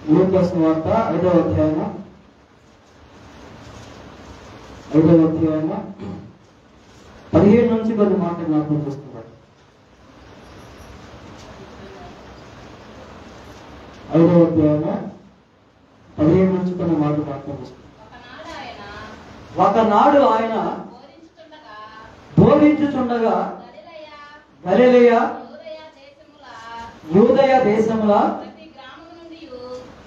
లూకా సువార్త 5వ అధ్యాయము 15 నుంచి కొన్ని మాటలు జ్ఞాపకం చేస్తున్నారు. 5వ అధ్యాయము 15 నుంచి కొన్ని మాటలు జ్ఞాపకం చేస్తున్నారు. ఒకనాడు ఆయన బోధించుచుండగా గలిలయ యూదయ దేశముల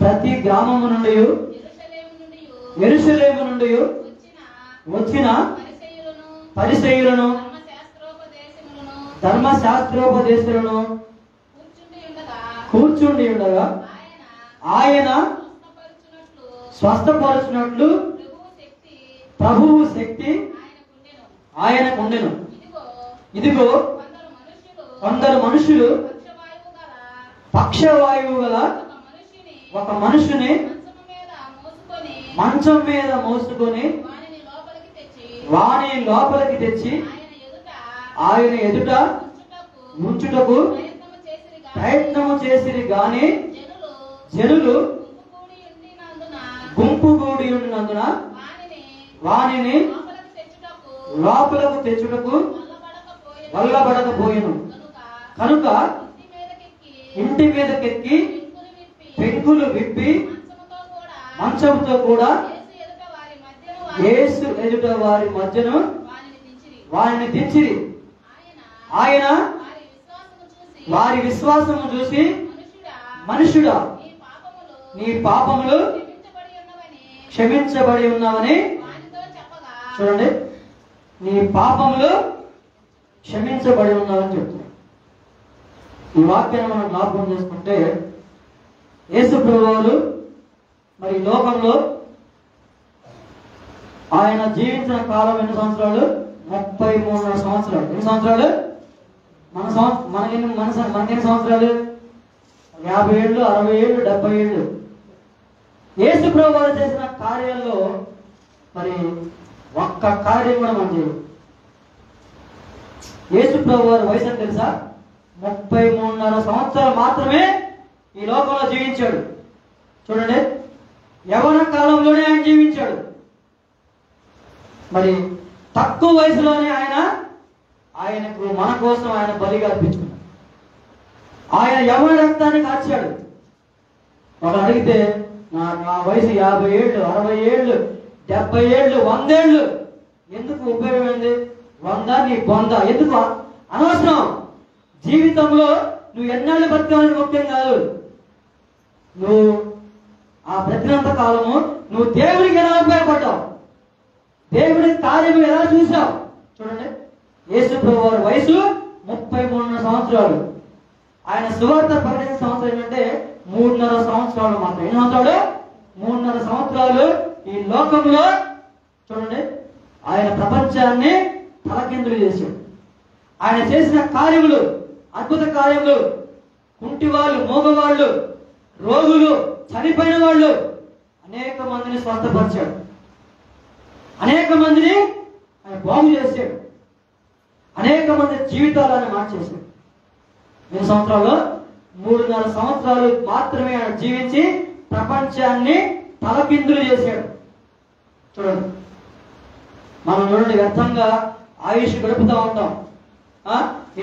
ప్రతి గ్రామము నుండి యెరూషలేము నుండి వచ్చిన పరిసయ్యులను ధర్మశాస్త్రోపదేశులను కూర్చుండి ఉండగా ఆయన స్వస్థపరచునట్లు ప్రభువు శక్తి ఆయనకుండెను. ఇదిగో కొందరు మనుషులు పక్షవాయువు గల ఒక మనుషుని మంచం మీద మోసుకొని వాని లోపలికి తెచ్చి ఆయన ఎదుట ఉంచుటకు ప్రయత్నము చేసిరి గాని జనులు గుంపు కూడి ఉండినందున వానిని లోపలకు తెచ్చుటకు వల్లబడకపోయెను. కనుక ఇంటి మీదకెక్కి పెంకులు విప్పి మంచంతో కూడా యేసు ఎదుట వారి మధ్యను వారిని దించిరి. ఆయన వారి విశ్వాసము చూసి, మనుషుడా, నీ పాపములు క్షమించబడి ఉన్నావని, చూడండి, నీ పాపములు క్షమించబడి ఉన్నావని చెప్తున్నారు. ఈ వాక్యాన్ని మనం జ్ఞాపకం చేసుకుంటే, యేసు ప్రభువులు మరి లోకంలో ఆయన జీవించిన కాలం ఎన్ని సంవత్సరాలు? 33 సంవత్సరాలు. ఎన్ని సంవత్సరాలు? మనకెన్ని సంవత్సరాలు? 50 ఏళ్ళు, 60 ఏళ్ళు, 70 ఏళ్ళు. యేసు ప్రభువులు చేసిన కార్యాల్లో మరి ఒక్క కార్యం కూడా మనం చేయదు. యేసు ప్రభువు వయసు అని తెలుసా? 33.5 సంవత్సరాలు మాత్రమే ఈ లోకంలో జీవించాడు. చూడండి, యవ్వన కాలంలోనే ఆయన జీవించాడు. మరి తక్కువ వయసులోనే ఆయనకు మన కోసం ఆయన బలిగా అర్పించుకున్నాడు. ఆయన యవ్వన రక్తాన్ని కార్చాడు. ఒకరు అడిగితే నా వయసు 50 ఏళ్ళు, 60 ఏళ్ళు, 70 ఏళ్ళు, 100 ఏళ్ళు, ఎందుకు ఉపయోగమైంది? 100 నీ బొంద, ఎందుకు అనవసరం. జీవితంలో నువ్వు ఎన్నాళ్ళు బతకాలని ముఖ్యం కాదు. నువ్వు ఆ బ్రతికినంత కాలము నువ్వు దేవుడికి ఎలా ఉపయోగపడ్డావు, దేవుడి కార్యము ఎలా చూసావు. చూడండి, యేసు ప్రభు వారి వయసు 33 సంవత్సరాలు. ఆయన సువార్త ప్రకటించిన సంవత్సరం ఏంటంటే 3.5 సంవత్సరాలు మాత్రం. ఎన్ని సంవత్సరాలు? 3.5 సంవత్సరాలు ఈ లోకంలో. చూడండి, ఆయన ప్రపంచాన్ని తలకిందులు చేశాడు. ఆయన చేసిన కార్యములు, అద్భుత కార్యములు, కుంటివాళ్ళు, మోగవాళ్ళు, రోగులు, చనిపోయిన వాళ్ళు, అనేక మందిని స్వస్థపరిచాడు. అనేక మందిని ఆయన బాగు చేశాడు. అనేక మంది జీవితాలను మార్చేశాడు. ఎన్ని సంవత్సరాలు? 3.5 సంవత్సరాలు మాత్రమే ఆయన జీవించి ప్రపంచాన్ని తలకిందులు చేశాడు. చూడండి, మనం చూడండి, వ్యర్థంగా ఆయుష్ గడుపుతూ ఉంటాం.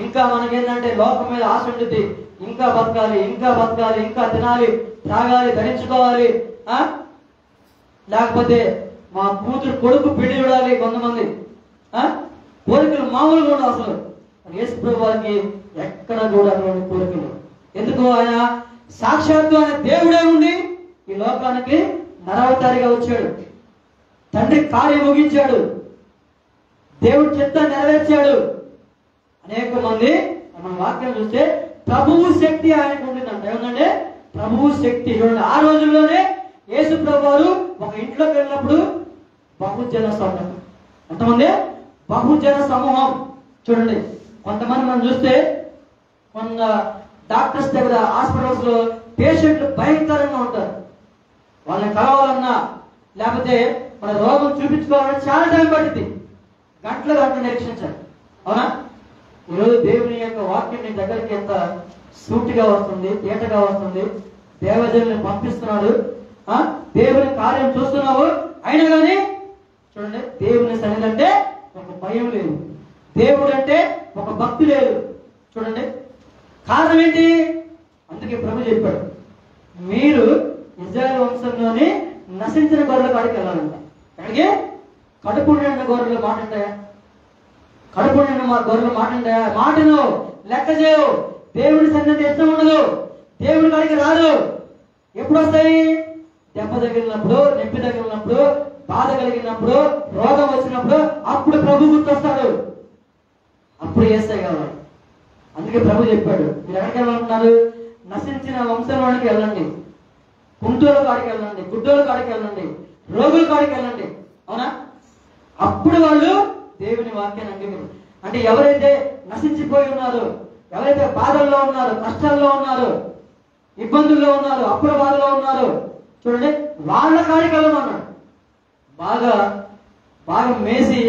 ఇంకా మనకేంటంటే లోకం మీద ఆశ ఉంటుంది. ఇంకా బతకాలి, ఇంకా బతకాలి, ఇంకా తినాలి, త్రాగాలి, ధరించుకోవాలి. లేకపోతే మా కొడుకు పెళ్లి చూడాలి. కొంతమంది కోరికలు మామూలుగా ఉండవు అసలు. యేసు ప్రభు వారికి ఎక్కడ కూడా అటువంటి కోరికలు. ఎందుకు? ఆయన సాక్షాత్తు ఆయన దేవుడే ఉండి ఈ లోకానికి నరవతారిగా వచ్చాడు. తండ్రి కార్యం ముగించాడు. దేవుడి చిత్తాన్ని నెరవేర్చాడు. అనేక మంది మన వాక్యం చూస్తే ప్రభువు శక్తి ఆయనకు ఉండిందంట. ఏమంటే ప్రభువు శక్తి. చూడండి, ఆ రోజుల్లోనే యేసు ప్రభు వారు ఒక ఇంట్లోకి వెళ్ళినప్పుడు బహుజన సమూహం. ఎంతమంది? బహుజన సమూహం. చూడండి, కొంతమంది మనం చూస్తే కొంత డాక్టర్స్ దగ్గర, హాస్పిటల్స్ లో పేషెంట్లు భయంకరంగా ఉంటారు. వాళ్ళని కలవాలన్నా లేకపోతే మన రోగం చూపించుకోవాలన్నా చాలా టైం పడుతుంది. గంటలు నిరీక్షించాలి. అవునా? ఈరోజు దేవుని యొక్క వాక్యం నీ దగ్గరికి ఎంత సూటిగా వస్తుంది, తేటగా వస్తుంది. దేవజనులను పంపిస్తున్నాడు, దేవుని కార్యం చూస్తున్నావు, అయినా కానీ చూడండి దేవుని సన్నిధి అంటే ఒక భయం లేదు, దేవుడు అంటే ఒక భక్తి లేదు. చూడండి కారణం ఏంటి? అందుకే ప్రభు చెప్పాడు, మీరు ఇజ్రాయెల్ వంశంలోని నశించిన గొర్రెల కాడికి వెళ్ళాలంట. ఎక్కడికి? కడుపు నిండిన గొర్రెలు మాట ఉంటాయా? కడుపు నిండిన మా గొర్రెలు మాట ఉంటాయా? మాటను లెక్క చేయవు. దేవుడి సన్నిధి ఇష్టం ఉండదు, దేవుడి కాడికి రాదు. ఎప్పుడు వస్తాయి? దెబ్బ తగిలినప్పుడు, నొప్పి తగిలినప్పుడు, బాధ కలిగినప్పుడు, రోగం వచ్చినప్పుడు అప్పుడు ప్రభు గుర్తొస్తాడు, అప్పుడు యేసయ్య కావాలి. అందుకే ప్రభు చెప్పాడు, మీరు ఎక్కడికి వెళ్ళాలంటున్నారు? నశించిన వంశంలోనికి వెళ్ళండి, కుంటోల కాడికి వెళ్ళండి, గుడ్డోల కాడికి వెళ్ళండి, రోగుల కాడికి వెళ్ళండి. అవునా? అప్పుడు వాళ్ళు దేవుని వాక్యాన్ని అంగీకరించారు. అంటే ఎవరైతే నశించిపోయి ఉన్నారో, ఎవరైతే బాధల్లో ఉన్నారు, కష్టాల్లో ఉన్నారు, ఇబ్బందుల్లో ఉన్నారు, అప్పుల బాధలో ఉన్నారు, చూడండి వాళ్ళ కాడికి వెళ్ళమన్నాడు. బాగా బాగా మేసి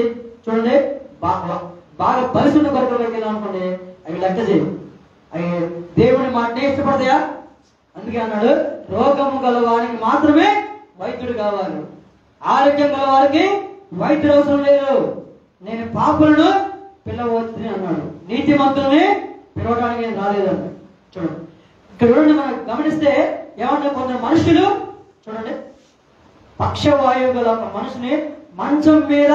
చూడండి, బాగా పరిశుద్ధ కొరకలోకి వెళ్ళామనుకోండి, అవి లెక్క చేయి, అవి దేవుని మాటనే ఇష్టపడతాయా? అందుకే అన్నాడు, రోగము గల వారికి మాత్రమే వైద్యుడు కావాలి, ఆరోగ్యం గల వారికి వైద్యుడు అవసరం లేదు. నేను పాపులను పిలవచ్చుని అన్నాడు, నీతిమంతుల్ని పిలవడానికి నేను రాలేదన్నాడు. చూడండి ఇక్కడ చూడండి, మనం గమనిస్తే ఏమన్నా కొందరు మనుషులు చూడండి, పక్షవాయువు గల ఒక మనిషిని మంచం మీద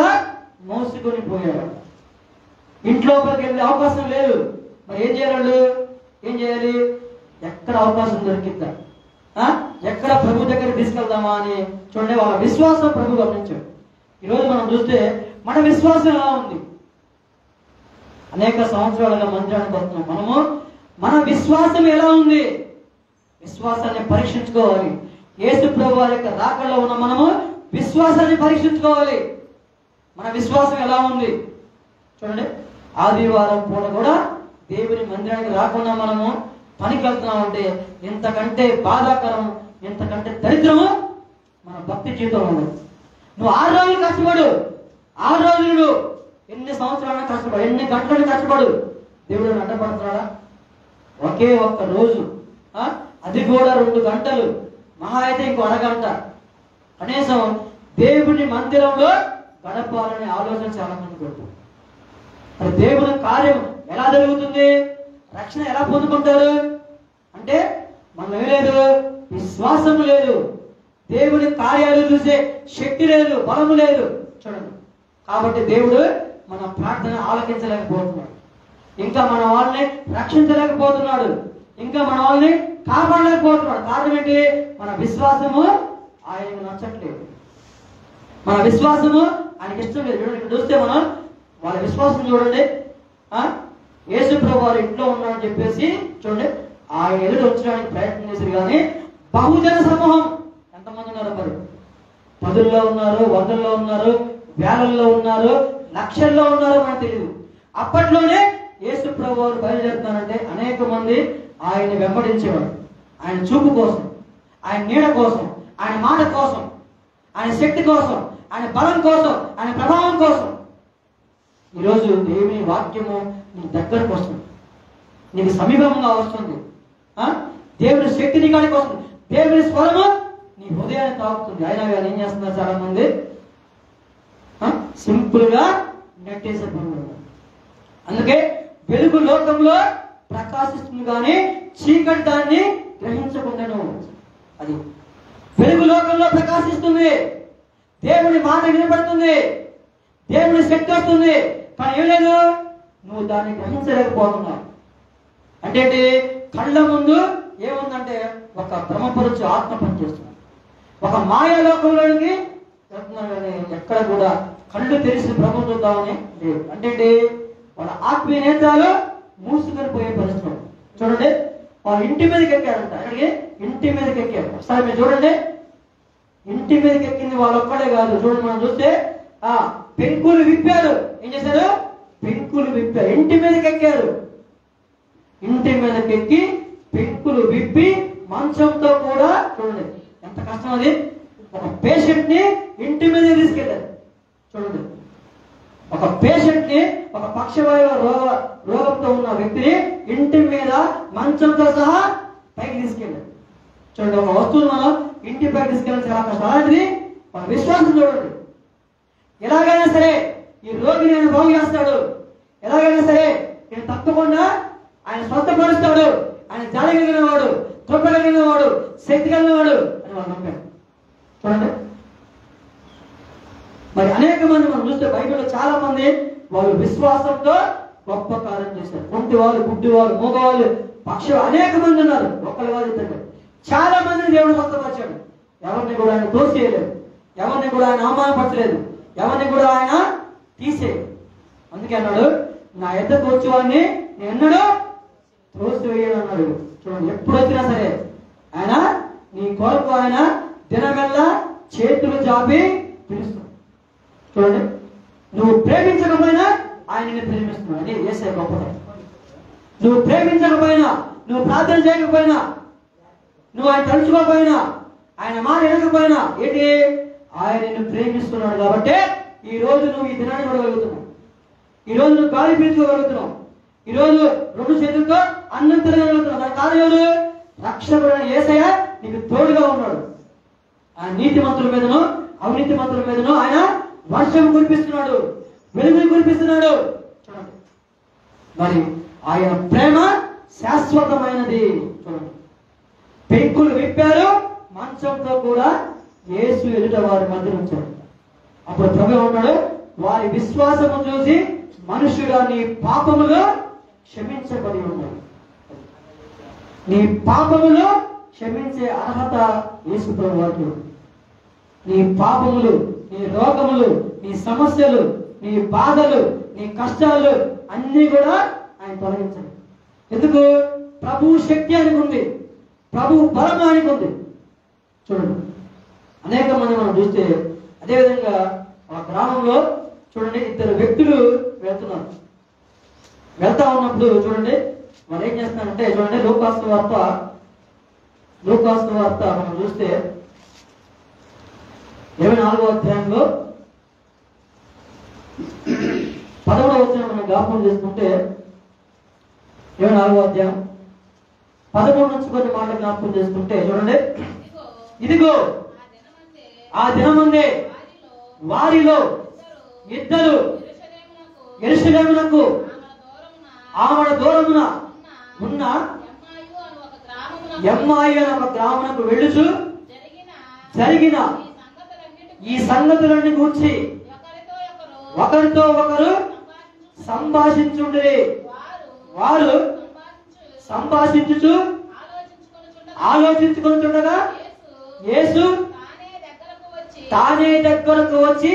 మోసుకొని పోయాడు. ఇంట్లోపలికి వెళ్ళే అవకాశం లేదు. మరి ఏం చేయాలి వాళ్ళు? ఏం చేయాలి? ఎక్కడ అవకాశం దొరికిద్దా, ఎక్కడ ప్రభు దగ్గరికి తీసుకెళ్దామా అని చూడండి వాళ్ళ విశ్వాసం ప్రభు గమనించాడు. ఈరోజు మనం చూస్తే మన విశ్వాసం ఎలా ఉంది? అనేక సంవత్సరాలుగా మందిరానికి వస్తున్నాం మనము, మన విశ్వాసం ఎలా ఉంది? విశ్వాసాన్ని పరీక్షించుకోవాలి. యేసు ప్రభు వారి యొక్క రాకడలో ఉన్న మనము విశ్వాసాన్ని పరీక్షించుకోవాలి. మన విశ్వాసం ఎలా ఉంది? చూడండి ఆదివారం పూట కూడా దేవుని మందిరానికి రాకుండా మనము పనికి వెళ్తున్నామంటే ఇంతకంటే బాధాకరం, ఇంతకంటే దరిద్రము మన భక్తి జీవితంలో ఉంది. నువ్వు 6 రోజులు కష్టపడు, 6 రోజులు ఎన్ని సంవత్సరాలను కష్టపడు, ఎన్ని గంటలను కష్టపడు, దేవుడు అడ్డపడుతున్నాడా? ఒకే ఒక్క రోజు, అది కూడా 2 గంటలు, మహా అయితే ఇంకో అరగంట కనీసం దేవుని మందిరంలో గడపాలనే ఆలోచన చాలా మంది కొడుతుంది. మరి దేవుని కార్యం ఎలా జరుగుతుంది? రక్షణ ఎలా పొందుకుంటారు అంటే మనం ఏం లేదు, విశ్వాసం లేదు, దేవుని కార్యాలు చూసే శక్తి లేదు, బలము లేదు. చూడండి కాబట్టి దేవుడు మన ప్రార్థన ఆలకించలేకపోతున్నాడు, ఇంకా మన వాళ్ళని రక్షించలేకపోతున్నాడు, ఇంకా మన వాళ్ళని కాపాడలేకపోతున్నాడు. కారణం ఏంటి? మన విశ్వాసము ఆయనకు నచ్చట్లేదు, మన విశ్వాసము ఆయనకి ఇష్టం లేదు. చూడండి ఇక్కడ చూస్తే మనం వాళ్ళ విశ్వాసం చూడండి, యేసు ప్రభు వారు ఇంట్లో ఉన్నారని చెప్పేసి చూడండి ఆయన ఎదురు వచ్చడానికి ప్రయత్నం చేశారు, కానీ బహుజన సమూహం ఎంతమంది ఉన్నారు? మరి 10ల్లో ఉన్నారు, 100ల్లో ఉన్నారు, వేలల్లో ఉన్నారు, లక్షల్లో ఉన్నారు, మనకు తెలియదు. అప్పట్లోనే యేసు ప్రభు వారు బయలుదేరుతున్నారంటే అనేక మంది ఆయన వెంబడించేవాడు, ఆయన చూపు కోసం, ఆయన నీడ కోసం, ఆయన మాట కోసం, ఆయన శక్తి కోసం, ఆయన బలం కోసం, ఆయన ప్రభావం కోసం. ఈరోజు దేవుని వాక్యము నీకు దగ్గరకు వస్తుంది, నీకు సమీపంగా వస్తుంది, దేవుని శక్తి నీ కాడికి వస్తుంది, దేవుని స్వరము నీ హృదయాన్ని తాకుతుంది. అయినా కానీ ఏం చేస్తున్నారు చాలా మంది? సింపుల్ గా నెట్టేసే పనులు. అందుకే వెలుగు లోకంలో ప్రకాశిస్తుంది కానీ చీకటి దాన్ని గ్రహించకుండాను. అది వెలుగు లోకంలో ప్రకాశిస్తుంది, దేవుని మాట వినపడుతుంది, దేవుని శక్తి వస్తుంది, కానీ ఏం లేదు, నువ్వు దాన్ని గ్రహించలేకపోతున్నావు. అంటే కళ్ళ ముందు ఏముందంటే ఒక భ్రమపరుచు ఆత్మ పనిచేస్తుంది, ఒక మాయాలోకంలోనికి వెళ్తున్నాడు, కానీ ఎక్కడ కూడా కళ్ళు తెరిచి ప్రభుత్వం చూద్దామని లేదు. అంటే వాళ్ళ ఆత్మీయ నేత్రాలు మూసుకొని పోయే పరిస్థితి. చూడండి వాళ్ళ ఇంటి మీదకి ఎక్కారంట, అక్కడికి ఇంటి మీదకి ఎక్కారు. ఒకసారి మీరు చూడండి, ఇంటి మీదకి ఎక్కింది వాళ్ళు ఒక్కడే కాదు. చూడండి మనం చూస్తే పెంకులు విప్పారు. ఏం చేశారు? పెంకులు విప్పారు, ఇంటి మీదకి ఎక్కారు. ఇంటి మీదకి ఎక్కి పెంకులు విప్పి మంచంతో కూడా చూడండి ఎంత కష్టం అది. ఒక పేషెంట్ ని ఇంటి మీద తీసుకెళ్ళారు. చూడండి ఒక పేషెంట్ ని, ఒక పక్షవాయు రోగంతో ఉన్న వ్యక్తిని ఇంటి మీద మంచంతో సహా పైకి తీసుకెళ్ళారు. చూడండి, ఒక వస్తువును మనం ఇంటి పైకి తీసుకెళ్ళి చాలా కష్టం. అలాంటిది మన విశ్వాసం చూడండి. ఎలాగైనా సరే ఈ రోగిని ఆయన బాగు చేస్తాడు, ఎలాగైనా సరే నేను తప్పకుండా ఆయన స్వస్థపరుస్తాడు, ఆయన జాలగలిగిన వాడు, కృప కలిగిన వాడు, శక్తి కలిగిన వాడు అని వాళ్ళు నమ్మాడు. చూడండి, మరి అనేక మంది మనం చూస్తే బైబిల్లో చాలా మంది వాళ్ళు విశ్వాసంతో గొప్ప కార్యం చేశారు. కుంటి వాళ్ళు, గుడ్డి వాళ్ళు, మూగవాళ్ళు, పక్షి అనేక మంది ఉన్నారు. ఒక్కరి వాళ్ళు ఇద్దరు చాలా మందిని దేవుడు స్వస్థపరిచాడు. ఎవరిని కూడా ఆయన తోసేయలేదు, ఎవరిని కూడా ఆయన అవమానపరచలేదు, ఎవరిని కూడా ఆయన తీసేయలేదు. అందుకే అన్నాడు, నా ఎద్దకు వచ్చేవాడిని నేను ఎన్నడూ త్రోసివేయను అన్నాడు. చూడండి, ఎప్పుడు వచ్చినా సరే ఆయన నీ కొరకు ఆయన దినమెల్లా చేతులు చాపి పిలుస్తున్నాడు. చూడండి, నువ్వు ప్రేమించకపోయినా ఆయన నిన్ను ప్రేమిస్తున్నాడు. అని యేసయ్య గొప్పతనం. నువ్వు ప్రేమించకపోయినా, నువ్వు ప్రార్థన చేయకపోయినా, నువ్వు ఆయన తలుచుకోకపోయినా, ఆయన మాట వినకపోయినా ఏంటి, ఆయన నిన్ను ప్రేమిస్తున్నాడు. కాబట్టి ఈ రోజు నువ్వు ఈ దినాన్ని చూడగలుగుతున్నావు, ఈ రోజు నువ్వు గాలి పీల్చుకోగలుగుతున్నావు, ఈ రోజు రెండు చేతులతో అన్నం తిరగలుగుతున్నావు. దాని కారణం ఎవరు? రక్షకుడైన యేసయ్య నీకు తోడుగా ఉన్నాడు. ఆ నీతిమంతుల మీదను అవినీతి మంతుల మీదను ఆయన వర్షం కురిపిస్తున్నాడు, వెలుగుని కురిపిస్తున్నాడు. చూడండి, మరి ఆయన ప్రేమ శాశ్వతమైనది. చూడండి, పెంకులు విప్పారు, మంచంతో కూడా యేసు ఎదుట వారి మధ్య ఉంచాడు. అప్పుడు ప్రభు ఉన్నాడు, వారి విశ్వాసము చూసి మనుషుడా నీ పాపములు క్షమించబడి ఉన్నాడు. నీ పాపములు క్షమించే అర్హత యేసు ప్రభు వారికి. నీ పాపములు, నీ రోగములు, నీ సమస్యలు, నీ బాధలు, నీ కష్టాలు అన్నీ కూడా ఆయన తొలగించాలి. ఎందుకు? ప్రభు శక్తి ఆయనకు ఉంది, ప్రభు బలం ఆయనకు ఉంది. చూడండి, అనేక మంది మనం చూస్తే అదేవిధంగా ఆ గ్రామంలో చూడండి ఇద్దరు వ్యక్తులు వెళ్తున్నారు. వెళ్తా ఉన్నప్పుడు చూడండి వాళ్ళు ఏం చేస్తున్నారంటే, చూడండి లూకాసు వార్త మనం చూస్తే 24వ అధ్యాయంలో 11వ వచనం మనం జ్ఞాపకం చేసుకుంటే, 24వ అధ్యాయం 13 నుంచి కొన్ని మాటలు జ్ఞాపకం చేసుకుంటే చూడండి, ఇదిగో ఆ దినమందే వారిలో ఇద్దరు యెరూషలేమునకు ఆమడ దూరమున ఉన్న ఎమ్మాయి అనే ఒక గ్రామమునకు వెళ్ళుచు జరిగిన ఈ సంగతులన్నీ గూర్చి ఒకరితో ఒకరు సంభాషించుండిరి. వారు సంభాషించుచు ఆలోచించుకొనుచుండగా యేసు తానే దగ్గరకు వచ్చి,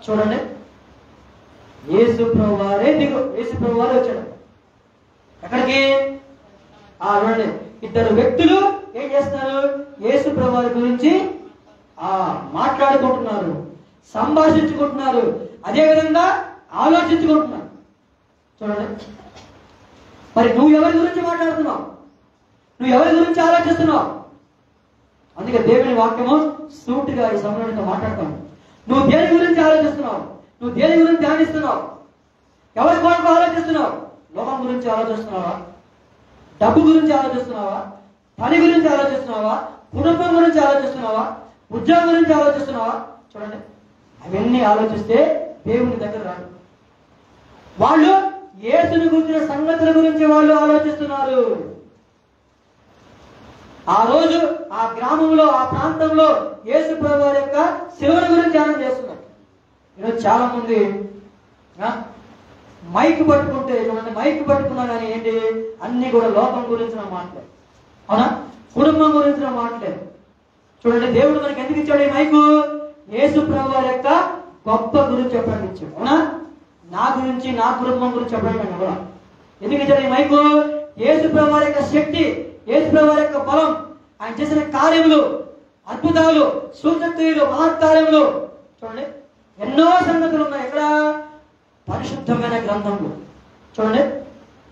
చూడండి యేసు ప్రభు వారే వచ్చాడు. ఎక్కడికి? చూడండి ఇద్దరు వ్యక్తులు ఏం చేస్తున్నారు? యేసు ప్రభు వారి గురించి మాట్లాడుకుంటున్నారు, సంభాషించుకుంటున్నారు, అదే విధంగా ఆలోచించుకుంటున్నారు. చూడండి, మరి నువ్వు ఎవరి గురించి మాట్లాడుతున్నావు? నువ్వు ఎవరి గురించి ఆలోచిస్తున్నావు? అందుకే దేవుని వాక్యము సూటిగా ఈ సమయంలో మాట్లాడతాను. నువ్వు దేని గురించి ఆలోచిస్తున్నావు? నువ్వు దేని గురించి ధ్యానిస్తున్నావు? ఎవరి కొరకు ఆలోచిస్తున్నావు? లోకం గురించి ఆలోచిస్తున్నావా? డబ్బు గురించి ఆలోచిస్తున్నావా? పని గురించి ఆలోచిస్తున్నావా? కుటుంబం గురించి ఆలోచిస్తున్నావా? ఉద్యోగం గురించి ఆలోచిస్తున్నావా? చూడండి, అవన్నీ ఆలోచిస్తే దేవుని దగ్గర రాడు. వాళ్ళు యేసుని గురించిన సంగతుల గురించి వాళ్ళు ఆలోచిస్తున్నారు. ఆ రోజు ఆ గ్రామంలో, ఆ ప్రాంతంలో యేసు ప్రభు వారి యొక్క శిలువ గురించి ధ్యానం చేస్తున్నారు. ఈరోజు చాలా మంది మైక్ పట్టుకుంటే, చూడండి మైక్ పట్టుకున్నా కానీ ఏంటి, అన్ని కూడా లోకం గురించిన మాటలే, అవునా? కుటుంబం గురించిన మాటలే. చూడండి, దేవుడు మనకి ఎందుకు ఇచ్చాడు ఈ మైకు? యేసు ప్రభు వారి యొక్క గొప్ప గురించి చెప్పడానికి ఇచ్చాడు, అవునా? నా గురించి, నా కుటుంబం గురించి చెప్పడానికి కూడా ఎందుకు ఇచ్చాడు ఈ మైకు? యేసు ప్రభు వారి యొక్క శక్తి, యేసు ప్రభు వారి యొక్క బలం, ఆయన చేసిన కార్యములు, అద్భుతాలు, సూచక్రియలు, మహత్కార్యములు, చూడండి ఎన్నో సంగతులు ఉన్నాయి. ఎక్కడ? పరిశుద్ధమైన గ్రంథంలో. చూడండి,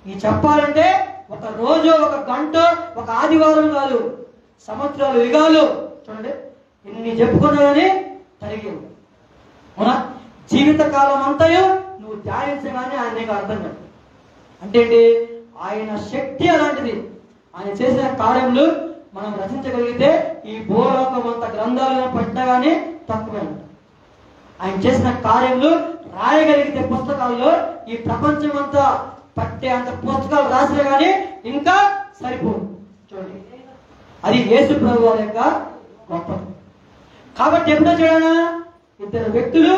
ఈ చెప్పాలంటే ఒక రోజు, ఒక గంట, ఒక ఆదివారం కాదు, సంవత్సరాలు, యుగాలు. చూడండి, ఇన్ని చెప్పుకున్నా కానీ తరిగింది, అవునా? జీవిత కాలం అంతయు నువ్వు ధ్యానించగానే ఆయన నీకు అర్థం కాదు. అంటే ఏంటి? ఆయన శక్తి అలాంటిది, ఆయన చేసిన కార్యములు మనం రచించగలిగితే ఈ భూలోకం అంత గ్రంథాలను పట్టినా కానీ తక్కువే. ఆయన చేసిన కార్యములు రాయగలిగితే పుస్తకాల్లో ఈ ప్రపంచం అంతా పట్టే అంత పుస్తకాలు రాసినా కానీ ఇంకా సరిపోదు. చూడండి, అది యేసు ప్రభు వారి యొక్క గొప్ప. కాబట్టి ఎప్పుడో చూడనా, ఇద్దరు వ్యక్తులు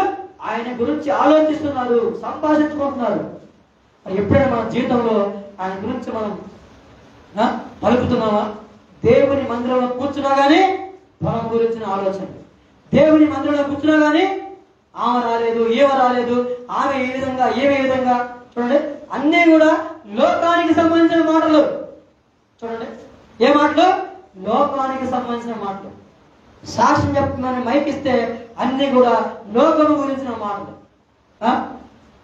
ఆయన గురించి ఆలోచిస్తున్నారు, సంభాషించుకుంటున్నారు. ఎప్పుడైనా మన జీవితంలో ఆయన గురించి మనం పలుకుతున్నామా? దేవుని మందిరంలో కూర్చున్నా కానీ పొలం గురించిన ఆలోచన, దేవుని మందిరంలో కూర్చున్నా కానీ ఆమె రాలేదు, ఈమె రాలేదు, ఆమె ఏ విధంగా, ఏమే విధంగా. చూడండి, అన్నీ కూడా లోకానికి సంబంధించిన మాటలు. చూడండి, ఏ మాటలు? లోకానికి సంబంధించిన మాటలు. సాక్ష్యం చెప్తున్నాను మైకిస్తే అన్ని కూడా లోకము గురించిన మాటలు.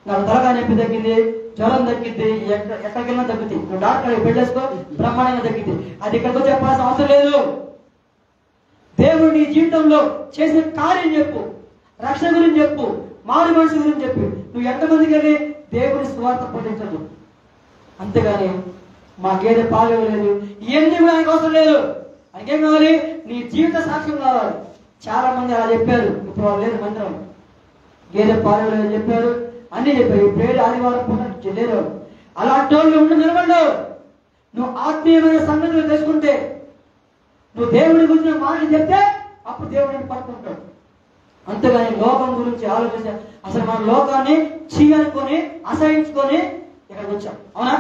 నాకు తలగా నొప్పి తగ్గింది, జ్వరం తగ్గింది, ఎక్కడికి వెళ్ళినా తగ్గుతుంది, నువ్వు డాక్టర్ పెళ్ళేసుకో బ్రహ్మాండంగా తగ్గింది. అది ఇక్కడితో చెప్పాల్సిన అవసరం లేదు. దేవుడు నీ జీవితంలో చేసిన కార్యం చెప్పు, రక్షణ గురించి చెప్పు, మారు మనసు గురించి చెప్పు. నువ్వు ఎంతమందికి వెళ్ళి దేవుని స్వార్థ పఠించదు. అంతేగాని మా గేదె పాలు ఇవ్వలేదు, ఇవన్నీ కూడా ఆయనకు అవసరం లేదు. ఆయనకేం కావాలి? నీ జీవిత సాక్ష్యం కావాలి. చాలా మంది అలా చెప్పారు, ఇప్పుడు వాళ్ళు లేదు మందిరం. గేదె పాలు ఇవ్వలేదని చెప్పారు, అన్ని చెప్పారు. ఇప్పుడు ఆదివారం పూట లేరు. అలాంటి వాళ్ళు ఉండి నిలబడ్డు. నువ్వు ఆత్మీయమైన సంగతులు తెలుసుకుంటే, నువ్వు దేవుడి గురించి మాటలు చెప్తే అప్పుడు దేవుడిని పట్టుకుంటాడు. అంతేగాని లోకం గురించి ఆలోచిస్తే అసలు మన లోకాన్ని చీయనుకొని అసహించుకొని ఇక్కడికి వచ్చాం. అవునా?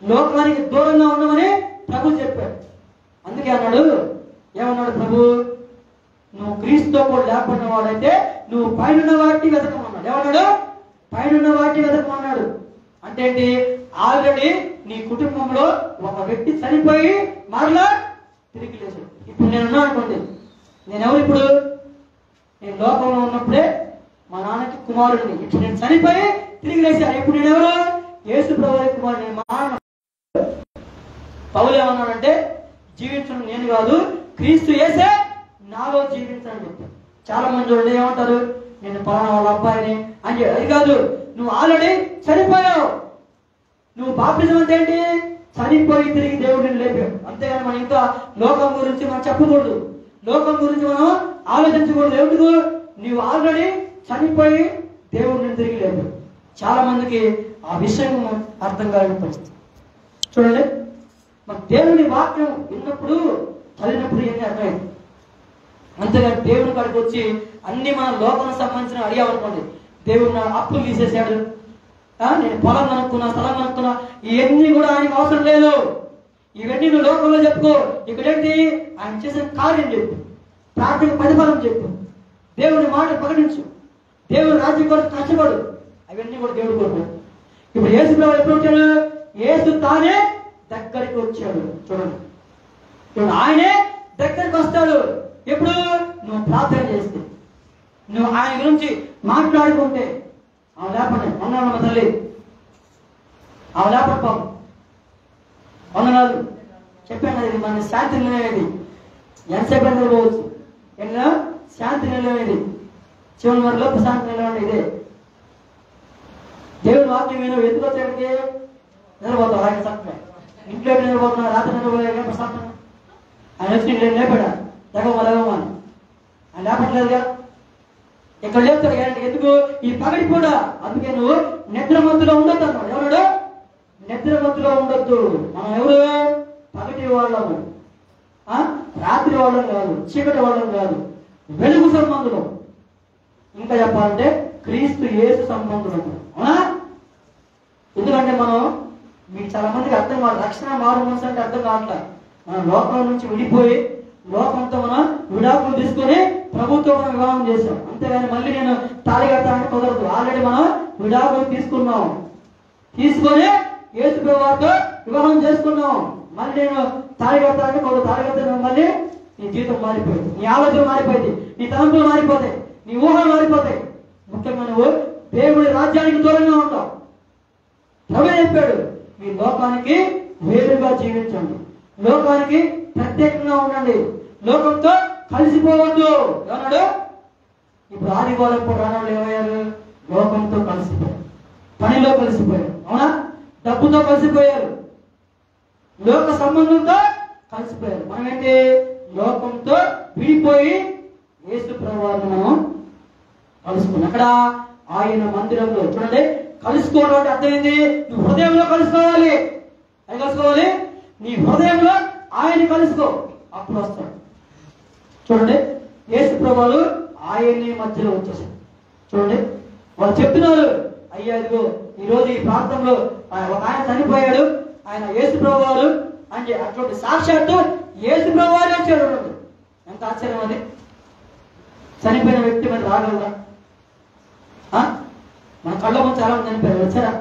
లోకానికి దూరంగా ఉండమని ప్రభు చెప్పాడు. అందుకే అన్నాడు, ఏమన్నాడు ప్రభు? నువ్వు క్రీస్తుతో కూడా లేకుండా వాడైతే నువ్వు పైన వాటిని వెతకమన్నాడు. ఏమన్నాడు? పైన వాటిని వెతకమన్నాడు. అంటే ఏంటి? ఆల్రెడీ నీ కుటుంబంలో ఒక వ్యక్తి చనిపోయి మరలా తిరిగి లేదు. ఇప్పుడు నేనున్నా అనుకోండి, నేనెవరు? ఇప్పుడు నేను లోకంలో ఉన్నప్పుడే మా నాన్నకి కుమారుడిని. ఇప్పుడు నేను చనిపోయి తిరిగి లేచాను. ఇప్పుడు నేనెవరు? యేసు ప్రభువు కుమారుడు. నేను మా నాన్న. పౌలు ఏమన్నాడంటే, జీవించడం నేను కాదు, క్రీస్తు యేసే నాలో జీవించని చెప్పాను. చాలా మంది చూడండి ఏమంటారు, నేను పలానా వాళ్ళ అబ్బాయిని అని. అది కాదు, నువ్వు ఆల్రెడీ చనిపోయావు. నువ్వు బాప్టిజం అంటే ఏంటి? చనిపోయి తిరిగి దేవుడిని లేపావు. అంతేగాని మనం ఇంకా లోకం గురించి మనం చెప్పకూడదు, లోకం గురించి మనం ఆలోచించకూడదు. ఎందుకు? నువ్వు ఆల్రెడీ చనిపోయి దేవుడిని తిరిగి లేపావు. చాలా మందికి ఆ విషయం అర్థం కాని పరిస్థితి. చూడండి, మన దేవుని వాక్యం విన్నప్పుడు చదివినప్పుడు ఏం అర్థమైంది. అంతేగాని దేవుని కాడికి వచ్చి అన్ని మన లోకం సంబంధించిన అడిగామనుకోండి, దేవుడు నా అప్పులు తీసేశాడు, నేను పొలం కనుక్కున్నా, స్థలం కనుక్కున్నా, ఇవన్నీ కూడా ఆయనకు అవసరం లేదు. ఇవన్నీ నువ్వు లోకంలో చెప్పుకో. ఇక్కడేంటి? ఆయన చేసిన కార్యం చెప్పు, ప్రార్థన ప్రతిఫలం చెప్పు, దేవుని మాట ప్రకటించు, దేవుని రాజ్యం కొరకు కష్టపడు. అవన్నీ కూడా దేవుడు కొరకు. ఇప్పుడు యేసు ప్రభు ఎప్పుడు వచ్చాడు? యేసు తానే దగ్గరికి వచ్చాడు. చూడండి, ఇప్పుడు ఆయనే దగ్గరికి వస్తాడు. ఎప్పుడు? నువ్వు ప్రార్థన చేస్తే, నువ్వు ఆయన గురించి మాట్లాడుకుంటే. ఆమె లేపండి, వందనాలు మా తల్లి, ఆమె లేపండి పాపం, వందనాలు చెప్పాను. ఇది మన శాంతి నిలవేది. ఎంతసేపు నిలబోవచ్చు, ఎన్నో శాంతి నిలవేది. చివరి వరలో ప్రశాంతి నిలవండి. ఇదే దేవుని వాక్యం. నేను ఎందుకు వచ్చేటికి నిలబోతావు? ఆయన చక్కగా ఇంట్లో నిలబోతున్నా, రాత్రి నిలబోయే ప్రశాంతం. ఆయన వచ్చి నేను లేపాడా దగ్గమా అని? ఆయన లేపట్లేదుగా. ఇక్కడ లేపుతాడు గ్యారంటీ. ఎందుకు? ఈ పగటి కూడా. అందుకే నువ్వు నిద్ర మత్తులో ఉండొద్దు అన్నాడు. ఎవరు? నిద్ర మత్తులో ఉండొద్దు. మనం ఎవరు? పగటి వాళ్ళము, రాత్రి వాళ్ళం కాదు, చీకటి వాళ్ళం కాదు, వెలుగు సంబంధులు. ఇంకా చెప్పాలంటే క్రీస్తు యేసు సంబంధులు. అవునా? ఎందుకంటే మనం, మీకు చాలా మందికి అర్థం కాదు, రక్షణ మారు మనసు అంటే అర్థం కావట్లేదు. మనం లోకం నుంచి విడిపోయి లోకంతో మనం విడాకులు తీసుకొని ప్రభుత్వం మనం వివాహం చేశాం. అంతేగాని మళ్ళీ నేను తాళి కట్టాలంటే కుదరదు. ఆల్రెడీ మనం విడాకులు తీసుకున్నాం, తీసుకొని యేసు ప్రభువుతో వివాహం చేసుకున్నాం. మళ్ళీ నేను తాళి కట్టాలంటే కుదరదు. తాళి కట్టాను మళ్ళీ నీ జీవితం మారిపోయింది, నీ ఆలోచన మారిపోయింది, నీ తలంపులు మారిపోతాయి, నీ ఊహలు మారిపోతాయి. ముఖ్యంగా నువ్వు దేవుడి రాజ్యానికి దూరంగా ఉంటావు. ప్రభు చెప్పాడు, మీ లోకానికి వేరుగా జీవించండి, లోకానికి ప్రత్యేకంగా ఉండండి, లోకంతో కలిసిపోవద్దు అన్నాడు. ఇప్పుడు ఆదివారం పూట రానవాళ్ళు ఏమయ్యారు? లోకంతో కలిసిపోయారు, పనిలో కలిసిపోయారు. అవునా? డబ్బుతో కలిసిపోయారు, లోక సంబంధంతో కలిసిపోయారు. మనం ఏంటి లోకంతో విడిపోయి యేసు ప్రభువుని మనం కలుసుకున్నాం. అక్కడ ఆయన మందిరంలో చూడండి, కలుసుకోవడం అంటే అర్థమైంది, నువ్వు హృదయంలో కలుసుకోవాలి. అది కలుసుకోవాలి, నీ హృదయంలో ఆయన కలుసుకో, అప్పుడు వస్తాడు. చూడండి, యేసు ప్రభువు ఆయన్ని మధ్యలో వచ్చేసాడు. చూడండి, వాళ్ళు చెప్తున్నారు, అయ్యా ఇదిగో ఈరోజు ఈ ప్రాంతంలో ఒక ఆయన చనిపోయాడు, ఆయన యేసు ప్రభువు అని అటువంటి సాక్షాత్తు యేసు ప్రభువు వచ్చాడు. ఎంత ఆశ్చర్యం అది! చనిపోయిన వ్యక్తి మీద రాగలరా? మన కళ్ళ ముందు చాలా మంది చనిపోయారు, వచ్చారా?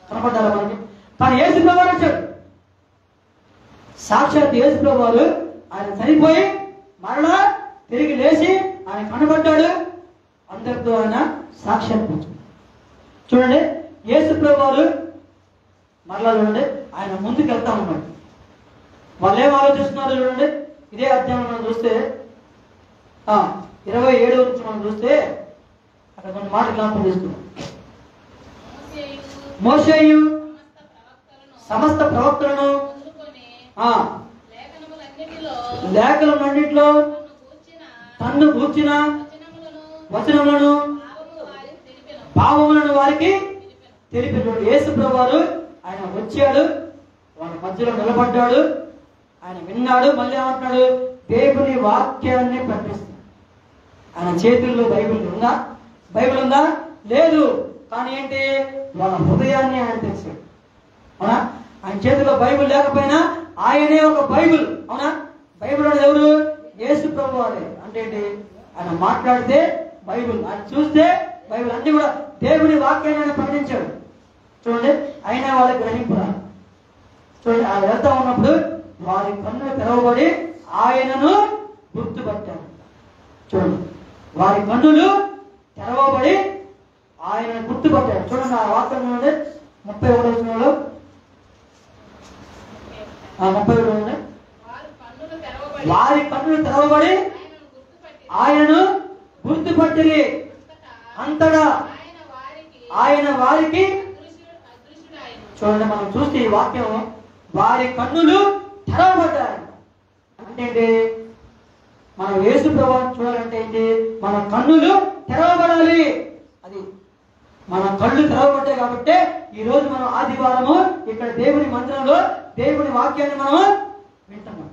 కనపడ్డారా మనకి? కానీ యేసు ప్రభువు వచ్చాడు. సాక్షాత్ యేసు ప్రభువు ఆయన చనిపోయి మరలా తిరిగి లేచి ఆయన కనబడ్డాడు, అందరితో ఆయన సాక్షాత్కరించాడు. చూడండి, యేసు ప్రభువు మరలా చూడండి, ఆయన ముందుకు వెళ్తా ఉన్నాడు. వాళ్ళు ఏం ఆలోచిస్తున్నారు చూడండి, ఇదే అధ్యాయం మనం చూస్తే 27 నుంచి మనం చూస్తే అక్కడ కొన్ని మాటలు జ్ఞాపకం చేసుకున్నాం. మోషేయు సమస్త ప్రవక్తలను లేఖలన్నిటిలో తన్ను గూర్చిన వచనములను భావములను వారికి తెలిపినటువంటి యేసు ప్రభువు ఆయన వచ్చాడు, వాళ్ళ మధ్యలో నిలబడ్డాడు, ఆయన విన్నాడు. మళ్ళీ ఏమంటున్నాడు? దేవుని వాక్యాన్ని ప్రకటిస్తున్నాడు. ఆయన చేతుల్లో బైబిల్ ఉందా? బైబిల్ ఉందా? లేదు. కానీ ఏంటి, వాళ్ళ హృదయాన్ని ఆయన తెలిసాడు. అవునా? ఆయన చేతిలో బైబిల్ లేకపోయినా ఆయనే ఒక బైబిల్. అవునా? బైబిల్ అనేది ఎవరు? యేసు ప్రభువు వారే. అంటే ఏంటి, ఆయన మాట్లాడితే బైబిల్, ఆయన చూస్తే బైబిల్, అన్ని కూడా దేవుని వాక్యాన్ని ఆయన ప్రకటించాడు. చూడండి, అయినా వాళ్ళకి గ్రహింపురా. చూడండి, ఆయన వెళ్తా ఉన్నప్పుడు వారి కన్నులు తెరవబడి ఆయనను గుర్తుపట్టారు. చూడండి, వారి కన్నులు తెరవబడి ఆయనను గుర్తుపట్టారు. చూడండి, ఆ వాక్యం 31వ వచనంలో 31 వారి కన్నులు తెరవబడి ఆయనను గుర్తుపట్టిరి, అంతటా ఆయన వారికి. చూడండి, మనం చూస్తే ఈ వాక్యం, వారి కన్నులు తెరవబడ్డారు అంటే ఏంటి? మనం యేసు ప్రభువుని చూడాలంటే ఏంటి? మన కన్నులు తెరవబడాలి. అది మన కళ్ళు తెరవబడ్డాయి కాబట్టి ఈ రోజు మనం ఆదివారము ఇక్కడ దేవుని మందిరంలో దేవుని వాక్యాన్ని మనం వింటున్నాం.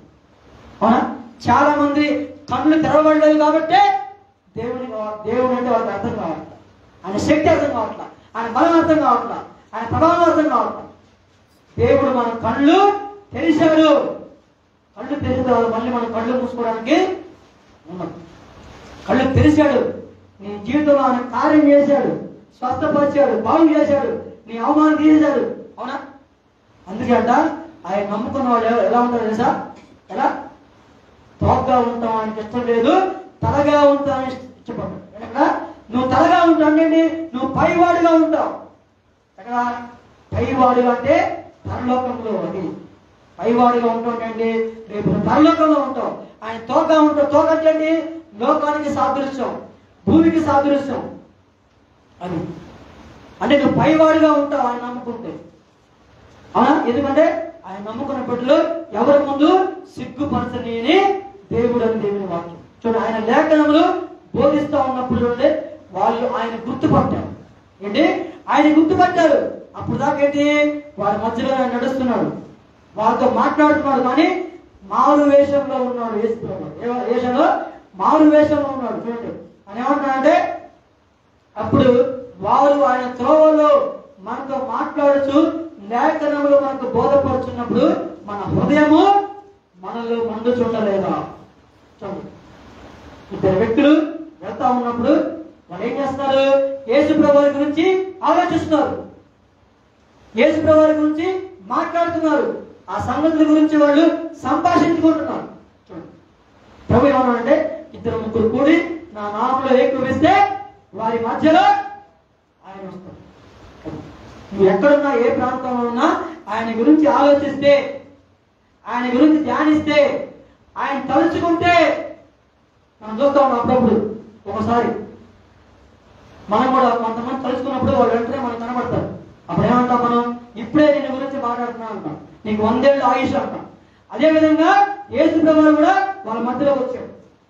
అవునా? చాలా మంది కన్నులు తెరవబడలేదు కాబట్టి దేవుడు అంటే వాళ్ళకి అర్థం కావట్లా, ఆయన శక్తి అర్థం కావట్లా, ఆయన బలం అర్థం కావట్లా, ఆయన ప్రభావం అర్థం కావట్లా. దేవుడు మన కళ్ళు తెరిచాడు. కళ్ళు తెరిచిన తర్వాత మళ్ళీ మనం కళ్ళు మూసుకోవడానికి ఉన్నాం. కళ్ళు తెరిచాడు. నీ జీవితంలో ఆయన కార్యం చేశాడు, స్వస్థపరిచాడు, బాగు చేశాడు, నీ అవమానం తీసేశాడు. అవునా? అందుకే అంట ఆయన నమ్ముకున్న వాళ్ళు ఎలా ఉంటారు తెలుసా? ఎలా? తోగ్గా ఉంటాం ఆయనకి ఇష్టం లేదు, తలగా ఉంటామని ఇష్టపడ్డాడు. ఎక్కడ? నువ్వు తలగా ఉంటావు అంటే నువ్వు పైవాడుగా ఉంటావు. ఎక్కడ? పైవాడుగా అంటే పరలోకంలో. అది పైవాడుగా ఉంటావు, రేపు పరలోకంలో ఉంటావు. ఆయన తోగ్గా ఉంటావు. తోక అంటే లోకానికి సాదృశ్యం, భూమికి సాదృశ్యం. అది అంటే నువ్వు పైవాడుగా ఉంటావు ఆయన నమ్ముకుంటే. అవునా? ఎందుకంటే ఆయన నమ్ముకున్న బిడ్డలు ఎవరి ముందు సిగ్గుపరచని దేవుడు అని దేవుని వాక్యం. చూడండి, ఆయన లేఖనములు బోధిస్తూ ఉన్నప్పుడు చూడండి, వాళ్ళు ఆయన గుర్తుపట్టారు. ఏంటి? ఆయన గుర్తుపట్టారు. అప్పుడు దాకా ఏంటి? వారి మధ్యలో ఆయన నడుస్తున్నాడు, వాళ్ళతో మాట్లాడుతున్నాడు, కానీ మారు వేషంలో ఉన్నాడు. వేషంలో మారు వేషంలో ఉన్నాడు. చూడండి, ఆయన ఏమంటున్నాడంటే, అప్పుడు వారు ఆయన త్రోవలో మనతో మాట్లాడుచు లేఖనములు మనకు బోధపడుతున్నప్పుడు మన హృదయము మనలో మండుచుండలేదా? చూడండి, ఇద్దరు వ్యక్తులు వెళ్తా ఉన్నప్పుడు వాళ్ళు ఏం చేస్తున్నారు? యేసు ప్రభువు గురించి ఆలోచిస్తున్నారు, యేసు ప్రభువు గురించి మాట్లాడుతున్నారు, ఆ సంగతుల గురించి వాళ్ళు సంభాషించుకుంటున్నారు. చూడండి, ప్రభు ఏమన్నాడంటే, ఇద్దరు ముగ్గురు కూడి నా నామంలో ఏకీభవిస్తే వారి మధ్యలో ఆయన వస్తాడు. నువ్వు ఎక్కడున్నా, ఏ ప్రాంతంలో ఉన్నా ఆయన గురించి ఆలోచిస్తే, ఆయన గురించి ధ్యానిస్తే, ఆయన తలుచుకుంటే, మనం చూస్తా ఉన్నాం అప్పుడప్పుడు. ఒకసారి మనం కూడా కొంతమంది తలుచుకున్నప్పుడు వాళ్ళు వెంటనే మనకు కనబడతారు. అప్పుడు ఏమంటాం మనం? ఇప్పుడే నేను గురించి మాట్లాడుతున్నా అంటాం, నీకు 100 ఏళ్ళు ఆయుష్ అంటాం. అదేవిధంగా యేసు ప్రభువు కూడా వాళ్ళ మధ్యలో వచ్చాడు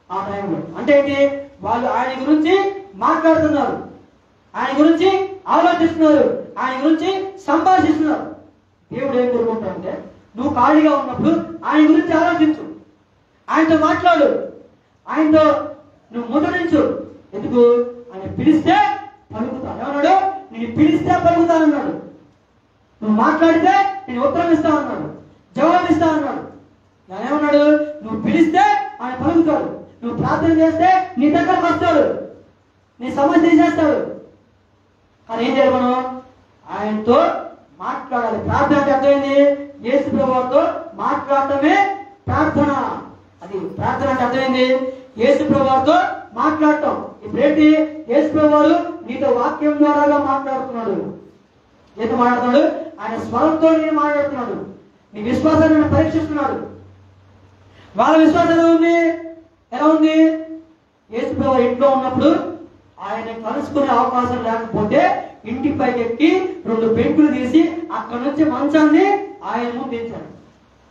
ఆ టైంలో. అంటే ఏంటి, వాళ్ళు ఆయన గురించి మాట్లాడుతున్నారు, ఆయన గురించి ఆలోచిస్తున్నారు, ఆయన గురించి సంభాషిస్తున్నారు. దేవుడు ఏం కోరుకుంటాడంటే, నువ్వు ఖాళీగా ఉన్నప్పుడు ఆయన గురించి ఆలోచించు, ఆయనతో మాట్లాడు, ఆయనతో నువ్వు ముద్రించు. ఎందుకు, ఆయన పిలిస్తే పలుకుతాను ఏమన్నాడు, నేను పిలిస్తే పలుకుతానన్నాడు. నువ్వు మాట్లాడితే నేను ఉత్తరం ఇస్తా అన్నాడు, జవాబు ఇస్తా అన్నాడు. ఏమన్నాడు, నువ్వు పిలిస్తే ఆయన పలుకుతాడు, నువ్వు ప్రార్థన చేస్తే నీ దగ్గరకు వస్తాడు, నీ సమస్య తీసేస్తాడు. కానీ ఏం చేయాలి, మనం ఆయనతో మాట్లాడాలి. ప్రార్థన అంటే అర్థమైంది, యేసు ప్రభువుతో మాట్లాడటమే ప్రార్థన. అది ప్రార్థన అంటే అర్థమైంది, యేసు ప్రభువుతో మాట్లాడటం. ఇప్పుడేంటి, యేసు ప్రభువు నీతో వాక్యం ద్వారాగా మాట్లాడుతున్నాడు. ఏదో మాట్లాడుతున్నాడు, ఆయన స్వరంతో నేను మాట్లాడుతున్నాడు. నీ విశ్వాసాన్ని పరీక్షిస్తున్నాడు. వాళ్ళ విశ్వాసం ఎలా ఉంది, యేసు ప్రభువు ఇంట్లో ఉన్నప్పుడు ఆయన కలుసుకునే అవకాశం లేకపోతే ఇంటి పైకి ఎక్కి 2 పెంకులు తీసి అక్కడ నుంచి మంచాన్ని ఆయన ముందు దించాడు.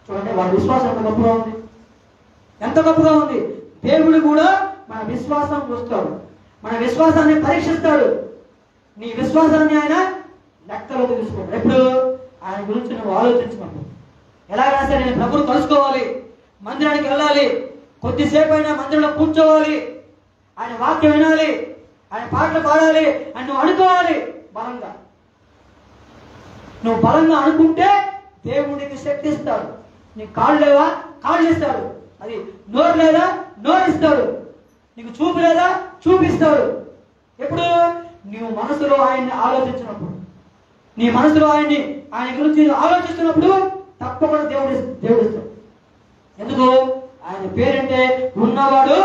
చూడండి వాళ్ళ విశ్వాసం ఎంత గొప్పగా ఉంది, ఎంత గొప్పగా ఉంది. దేవుడు కూడా మన విశ్వాసం చూస్తాడు, మన విశ్వాసాన్ని పరీక్షిస్తాడు. నీ విశ్వాసాన్ని ఆయన లెక్కలోకి తీసుకుంటాడు. ఎప్పుడు ఆయన గురించి నువ్వు ఆలోచించినప్పుడు. ఎలాగైనా సరే నేను ప్రభువును కలుసుకోవాలి, మందిరానికి వెళ్ళాలి, కొద్దిసేపు అయినా మందిరంలో కూర్చోవాలి, ఆయన వాక్యం వినాలి, ఆయన పాటలు పాడాలి అని నువ్వు అనుకోవాలి. బలంగా నువ్వు బలంగా అనుకుంటే దేవుడికి శక్తి ఇస్తాడు. నీకు కాళ్ళు లేవా, కాళ్ళు ఇస్తాడు. అది నోరు లేదా, నోరు ఇస్తాడు. నీకు చూపు లేదా, చూపిస్తాడు. ఎప్పుడు నీవు మనసులో ఆయన్ని ఆలోచించినప్పుడు, నీ మనసులో ఆయన గురించి ఆలోచిస్తున్నప్పుడు తప్పకుండా దేవుడు ఇస్తాడు. ఎందుకు, ఆయన పేరంటే ఉన్నవాడు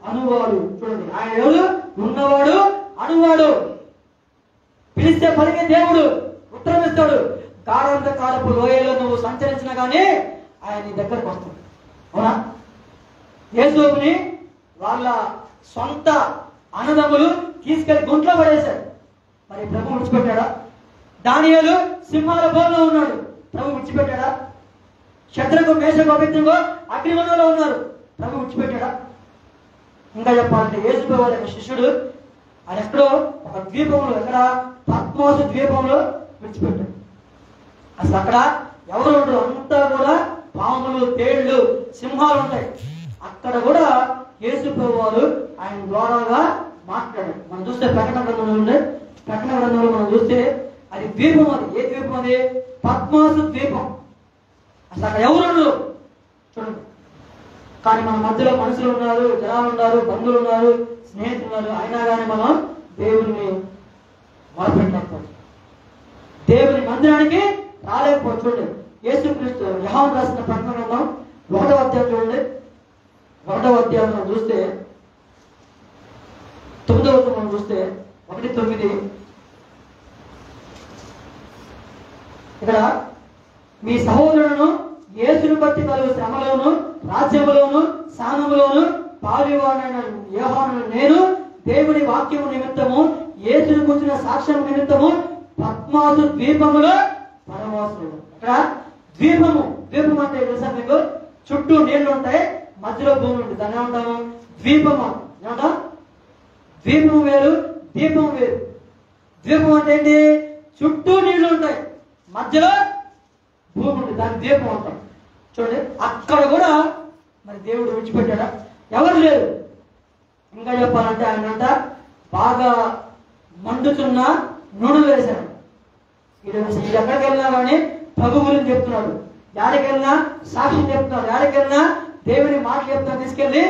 అనువాడు. చూడండి, ఆయన ఎవరు, ఉన్నవాడు అనువాడు. పిలిస్తే పలికే దేవుడు, ఉత్తరం ఇస్తాడు. గాఢాంధకారపు లోయలో నువ్వు సంచరించినా కానీ ఆయన నీ దగ్గరకు వస్తాడు. అవునా, యేసుని వాళ్ళ సొంత అన్నదమ్ములు తీసుకెళ్లి గుంట్లో పడేశారు. మరి ప్రభు విడిచిపెట్టాడా? దానియేలు సింహాల బోన్లో ఉన్నాడు, ప్రభు విడిచిపెట్టాడా? శత్రుకు మేషకు అభిజ్ఞంగా అగ్నిగుండంలో ఉన్నారు, ప్రభు విడిచిపెట్టాడా? ఇంకా చెప్పాలంటే యేసు ప్రభువు యొక్క శిష్యుడు ఆయన ఎక్కడో ఒక ద్వీపంలో, ఎక్కడ, పద్మోసు ద్వీపంలో విడిచిపెట్టాడు. అసలు అక్కడ ఎవరు ఉండరు, అంతా కూడా పాములు, తేళ్లు, సింహాలు ఉంటాయి. అక్కడ కూడా యేసు ప్రభువు ఆయన ద్వారాగా మాట్లాడాడు. మనం చూస్తే ప్రకటన గ్రంథంలో ఉండే, ప్రకటన గ్రంథంలో మనం చూస్తే అది ద్వీపం. అది ఏ ద్వీపం, అది పద్మోసు ద్వీపం. అసలు అక్కడ ఎవరు ఉండరు చూడండి. కానీ మన మధ్యలో మనుషులు ఉన్నారు, జనాలు ఉన్నారు, బంధువులు ఉన్నారు, స్నేహితులు ఉన్నారు. అయినా కానీ మనం దేవుడిని మొదలుపెట్టలేకపోవచ్చు, దేవుని మందిరానికి రాలేకపోవచ్చు. చూడండి, యేసుక్రీస్తు యోహాను రాసిన ప్రకటన గ్రంథం 1వ అధ్యాయం చూడండి. 1వ అధ్యాయం మనం చూస్తే 9వ వచనం మనం చూస్తే 1:9 ఇక్కడ, మీ సహోదరులను యేసును బట్టి కలుగు శ్రమలోను, రాజ్యములోను, సానములోను పాలువాడైన యోహాను నేను దేవుని వాక్యము నిమిత్తము, యేసును కూర్చున్న సాక్ష్యం నిమిత్తము పద్మాసు ద్వీపములో పరవాసులు. ఇక్కడ ద్వీపము, ద్వీపం అంటే తెలుసా మీకు? చుట్టూ నీళ్లు ఉంటాయి, మధ్యలో భూమి ఉంటుంది, దాన్ని ఏమంటాము? ద్వీపము. ఏమంటాం? ద్వీపం వేరు, దీపం వేరు. ద్వీపం అంటే ఏంటి? చుట్టూ నీళ్లు ఉంటాయి, మధ్యలో భూమి ఉంటుంది, దాన్ని ద్వీపం అంటాం. చూడండి, అక్కడ కూడా మరి దేవుడు విడిచిపెట్టాడా? ఎవరు లేరు. ఇంకా చెప్పాలంటే ఆయనంట బాగా మండుతున్న నూనె వేశాడు. ఇది ఎక్కడికి వెళ్ళినా కానీ ప్రభు గురించి చెప్తున్నాడు, యాడికి వెళ్ళినా సాక్ష్యం చెప్తున్నాడు, యాడికి వెళ్ళినా దేవుని మాట చెప్తున్నా, తీసుకెళ్లి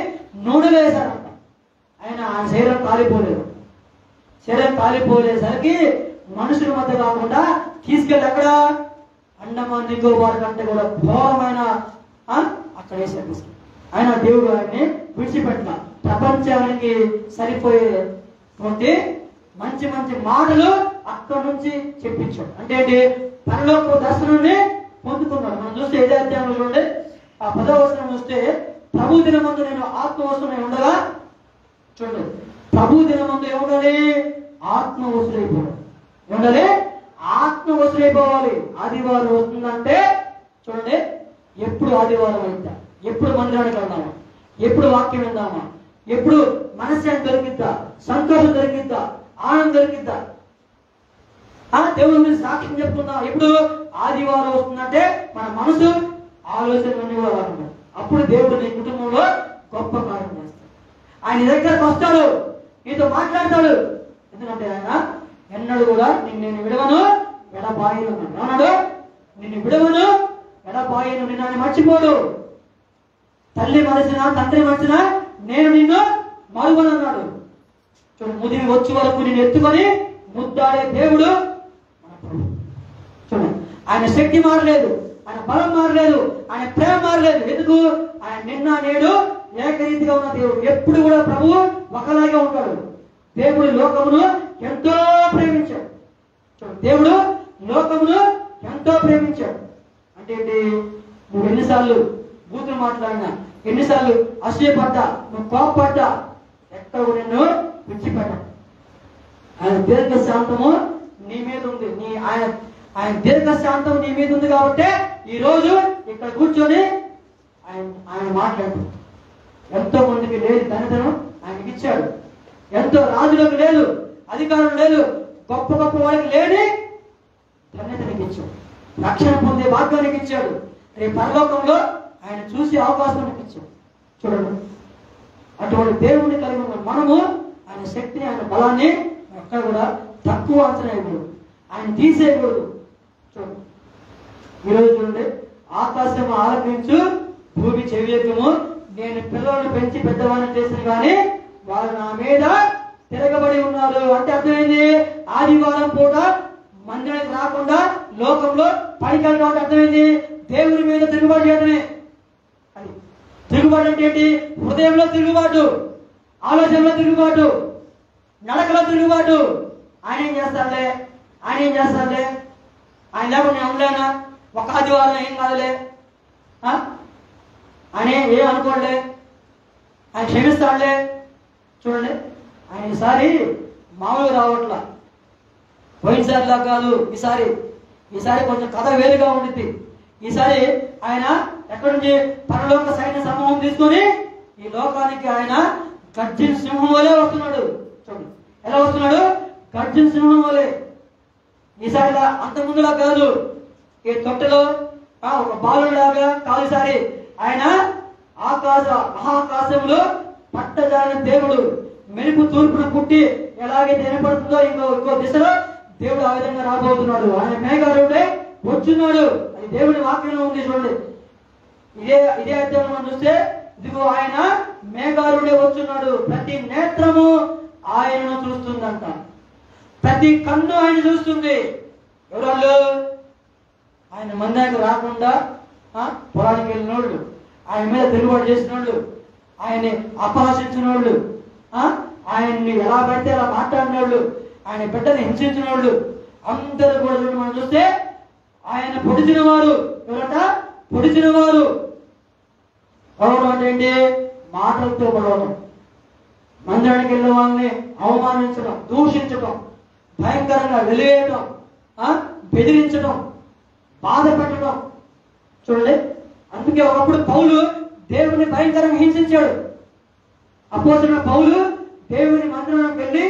నూనె వేశాడంట. ఆయన శరీరం కాలిపోలేదు. శరీరం కాలిపోలేసరికి మనుషుల మధ్య కాకుండా తీసుకెళ్ళి అక్కడ అండమాన్ నికోబార్ కంటే కూడా ఘోరమైన అక్కడ వేసాడు. ఆయన దేవుడు ఆయన్ని విడిచిపెట్టిన ప్రపంచానికి సరిపోయేటువంటి మంచి మంచి మాటలు అక్కడి నుంచి చెప్పించాడు. అంటే ఏంటి? పరలోక దర్శనాన్ని పొందుకున్నాడు. మనం చూస్తే ఏదే అధ్యాయంలో చూడండి, ఆ 10వ వచనం చూస్తే, ప్రభు దినమందు నేను ఆత్మవశులై ఉండగా, చూడండి, ప్రభు దినమందు ఏముండాలి? ఆత్మవశులైపోవాలి. ఏముండాలి? ఆత్మవశులైపోవాలి. ఆదివారం వస్తుందంటే చూడండి, ఎప్పుడు ఆదివారం అయిద్దా, ఎప్పుడు మందిరానికి వెళ్దామా, ఎప్పుడు వాక్యం విందామా, ఎప్పుడు మనశ్శాంతి దొరికిద్దా, సంతోషం దొరికిద్దా, ఆనందం దొరికిద్దా, దేవుడి గురించి సాక్ష్యం చెప్పుకుందాం. ఎప్పుడు ఆదివారం వస్తుందంటే మన మనసు ఆలోచనలన్నీ కూడా వాడుకుంటాం. అప్పుడు దేవుడు నీ కుటుంబంలో గొప్ప కార్యం చేస్తాడు. ఆయన దగ్గరకు వస్తాడు, నీతో మాట్లాడతాడు. ఎందుకంటే ఆయన ఎన్నడూ కూడా నేను విడవను ఎడబాయను అన్నాడు. నిన్ను విడవను ఎడబాయను, నిన్ను ఆయన మర్చిపోడు. తల్లి మరిచినా తండ్రి మరిచినా నేను నిన్ను మరువను అన్నాడు. చూడు, ముదిమి వచ్చే వరకు నిన్ను ఎత్తుకొని ముద్దాడే దేవుడు మన ప్రభు. చూడండి, ఆయన శక్తి మారలేదు, ఆయన బలం మారలేదు, ఆయన ప్రేమ మారలేదు. ఎందుకు? ఆయన నిన్న నేడు ఏకరీతిగా ఉన్న దేవుడు. ఎప్పుడు కూడా ప్రభు ఒకలాగే ఉంటాడు. దేవుడు లోకమును ఎంతో ప్రేమించాడు. దేవుడు లోకమును ఎంతో ప్రేమించాడు. అంటే ఏంటి? నువ్వు ఎన్నిసార్లు బూతులు మాట్లాడినా, ఎన్నిసార్లు అసూయపడ్డా, నువ్వు కోపపడ్డా, ఎక్కడ నిన్ను విడిచిపెట్ట. ఆయన దీర్ఘ శాంతము నీ మీద ఉంది. ఆయన దీర్ఘ శాంతం నీ మీద ఉంది కాబట్టి ఈ రోజు ఇక్కడ కూర్చొని ఆయన మాట్లాడు. ఎంతో మందికి లేదు ధనధనం ఆయనకి ఇచ్చాడు. ఎంతో రాజులకు లేదు, అధికారం లేదు, గొప్ప గొప్ప వారికి లేని ధన్యతనికి ఇచ్చాడు. రక్షణ పొందే భాగ్యానికి ఇచ్చాడు. రేపు పరలోకంలో ఆయన చూసే అవకాశానికి ఇచ్చాడు. చూడండి, అటువంటి దేవుడిని కలిగి ఉన్న మనము ఆయన శక్తిని, ఆయన బలాన్ని ఎక్కడ కూడా తక్కువ అంచనా ఇవ్వకూడదు, ఆయన తీసేయకూడదు. చూడండి, ఈరోజు చూడండి, ఆకాశం ఆలకించు, భూమి చెవియకము, నేను పిల్లలను పెంచి పెద్దవాడిని చేసిన కానీ వాళ్ళు నా మీద తిరగబడి ఉన్నారు. అంటే అర్థమైంది, ఆదివారం పూట మందిరానికి రాకుండా లోకంలో పైకి కాబట్టి అర్థమైంది దేవుని మీద తిరుగుబాటు చేయడమే. అది తిరుగుబాటు అంటే ఏంటి? హృదయంలో తిరుగుబాటు, ఆలోచనలో తిరుగుబాటు, నడకలో తిరుగుబాటు. ఆయన ఏం చేస్తాడులే, ఆయన లేకుండా నేను ఉండలేనా, ఒక ఆదివారం ఏం కాదులే, ఆయన ఏం అనుకోండి, ఆయన క్షమిస్తాడులే. చూడండి, ఆయన ఈసారి మామూలుగా రావట్లా, పోయినసారిలా కాదు. ఈసారి కొంచెం కథ వేరుగా ఉండిద్ది. ఈసారి ఆయన ఎక్కడి నుంచి పరలోక సైన్య సమూహం తీసుకొని ఈ లోకానికి ఆయన గర్జిన సింహం వలె వస్తున్నాడు. చూడండి, ఎలా వస్తున్నాడు? గర్జిన సింహం వలె. ఈసారి అంత ముందులా కాదు, ఈ తొట్టెలో ఒక బాలులాగా కాదు. ఈసారి ఆయన మహాకాశంలో పట్టజాలని దేవుడు, మెరుపు తూర్పున పుట్టి ఎలాగైతే వినపడుతుందో ఇంకో దిశలో దేవుడు ఆ విధంగా రాబోతున్నాడు. ఆయన మేఘారుడే వచ్చున్నాడు. అది దేవుని వాక్యంలో ఉంది. చూడండి, ఇదే అధ్యాయం మనం చూస్తే, ఇదిగో ఆయన మేఘారుడే వచ్చున్నాడు, ప్రతి నేత్రము ఆయనను చూస్తుందంట, ప్రతి కన్ను ఆయన చూస్తుంది. ఎవరు? ఆయన మందిరానికి రాకుండా పొలానికి వెళ్ళిన వాళ్ళు, ఆయన మీద తిరుగుబాటు చేసిన వాళ్ళు, ఆయన్ని అపహసించిన వాళ్ళు, ఆయన్ని ఎలా పడితే అలా మాట్లాడిన వాళ్ళు, ఆయన బిడ్డని హింసించిన వాళ్ళు అందరూ కూడా మనం చూస్తే ఆయన పొడిచిన వారు. ఎవరట? పొడిచిన వారు. పొడవడం అంటే ఏంటి? మాటలతో పొడవడం, మందిరానికి వెళ్ళిన వాళ్ళని అవమానించడం, దూషించడం, భయంకరంగా వెలివేయడం, బెదిరించడం, బాధ పెట్టడం. చూడండి, అందుకే ఒకప్పుడు పౌలు దేవుని భయంకరంగా హింసించాడు. అపోస్తలుడైన పౌలు దేవుని మందిరానికి వెళ్ళి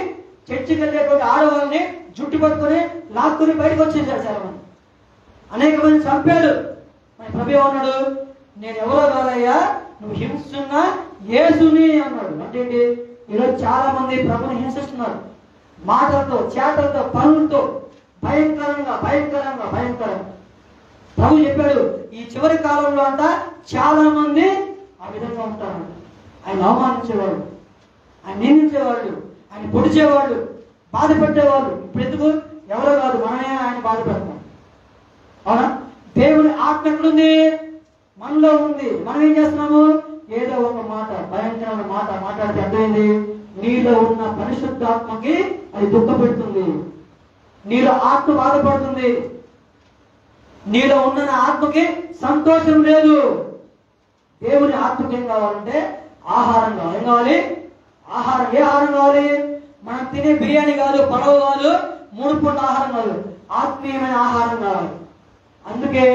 చర్చికి వెళ్ళేటువంటి ఆడవాళ్ళని జుట్టు పట్టుకొని లాక్కుని బయటకు వచ్చేసాడు. చాలా మంది, అనేక మంది చంపాడు. మన ప్రభు అన్నాడు, నేను ఎవరో కాదయ్యా, నువ్వు హింసిస్తున్న యేసుని అన్నాడు. అంటే ఈరోజు చాలా మంది ప్రభుని హింసిస్తున్నారు, మాటలతో, చేతలతో, పనులతో, భయంకరంగా. ప్రభు చెప్పాడు, ఈ చివరి కాలంలో అంట చాలా మంది ఆ విధంగా ఉంటారు. ఆయన అవమానించేవాళ్ళు, ఆయన నిందించేవాళ్ళు, ఆయన పొడిచేవాళ్ళు, బాధ పెట్టేవాళ్ళు. ఇప్పుడు ఎందుకు? ఎవరో కాదు, మనమే ఆయన బాధ పెడతాం. అవునా? దేవుని ఆత్మ ఎక్కడుంది? మనలో ఉంది. మనం ఏం చేస్తున్నాము? ఏదో ఒక మాట, భయంకరమైన మాట మాట్లాడితే అర్థమైంది, నీలో ఉన్న పరిశుద్ధాత్మకి అది దుఃఖపెడుతుంది, నీలో ఆత్మ బాధపడుతుంది, నీలో ఉన్న ఆత్మకి సంతోషం లేదు. దేవుని ఆత్మకి ఏం కావాలంటే ఆహారం కావాలి. ఏం కావాలి? ఆహారం. ఏ ఆహారం కావాలి? మనం తినే బిర్యానీ కాదు, పడవ కాదు, 3 పూట ఆహారం కాదు, ఆత్మీయమైన ఆహారం కావాలి. అందుకే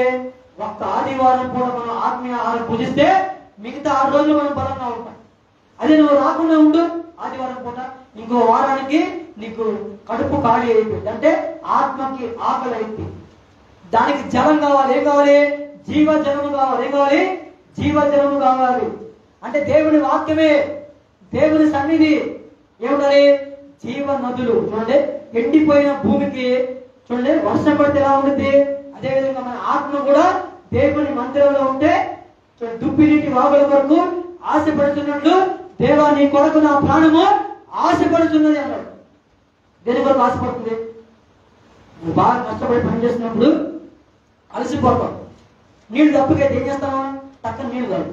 ఒక్క ఆదివారం పూట మనం ఆత్మీయ ఆహారం పూజిస్తే మిగతా 6 రోజులు మనం బలంగా ఉంటాం. అదే నువ్వు రాకుండా ఉండు ఆదివారం పూట, ఇంకో వారానికి నీకు కడుపు ఖాళీ అయిపోయింది, అంటే ఆత్మకి ఆకలి అయిపోయింది. దానికి జలం కావాలి. ఏం కావాలి? జీవజలము కావాలి. ఏం కావాలి? జీవజలము కావాలి. అంటే దేవుని వాక్యమే, దేవుని సన్నిధి. ఏమిటది? జీవ నదులు. చూడండి, ఎండిపోయిన భూమికి చూడండి వర్షం పడితే ఎలా ఉంటుంది, అదేవిధంగా మన ఆత్మ కూడా దేవుని మందిరంలో ఉంటే దుప్పి నీటి వాగుల వరకు ఆశపడుతున్నట్లు దేవా నీ కొరకు నా ప్రాణము ఆశపడుతున్నది అన్నాడు. దేని కొరకు ఆశపడుతుంది? నువ్వు బాగా కష్టపడి పని చేస్తున్నప్పుడు అలసిపోతాం, నీళ్లు దప్పుకైతే ఏం చేస్తాము? తక్కువ నీళ్లు కాదు.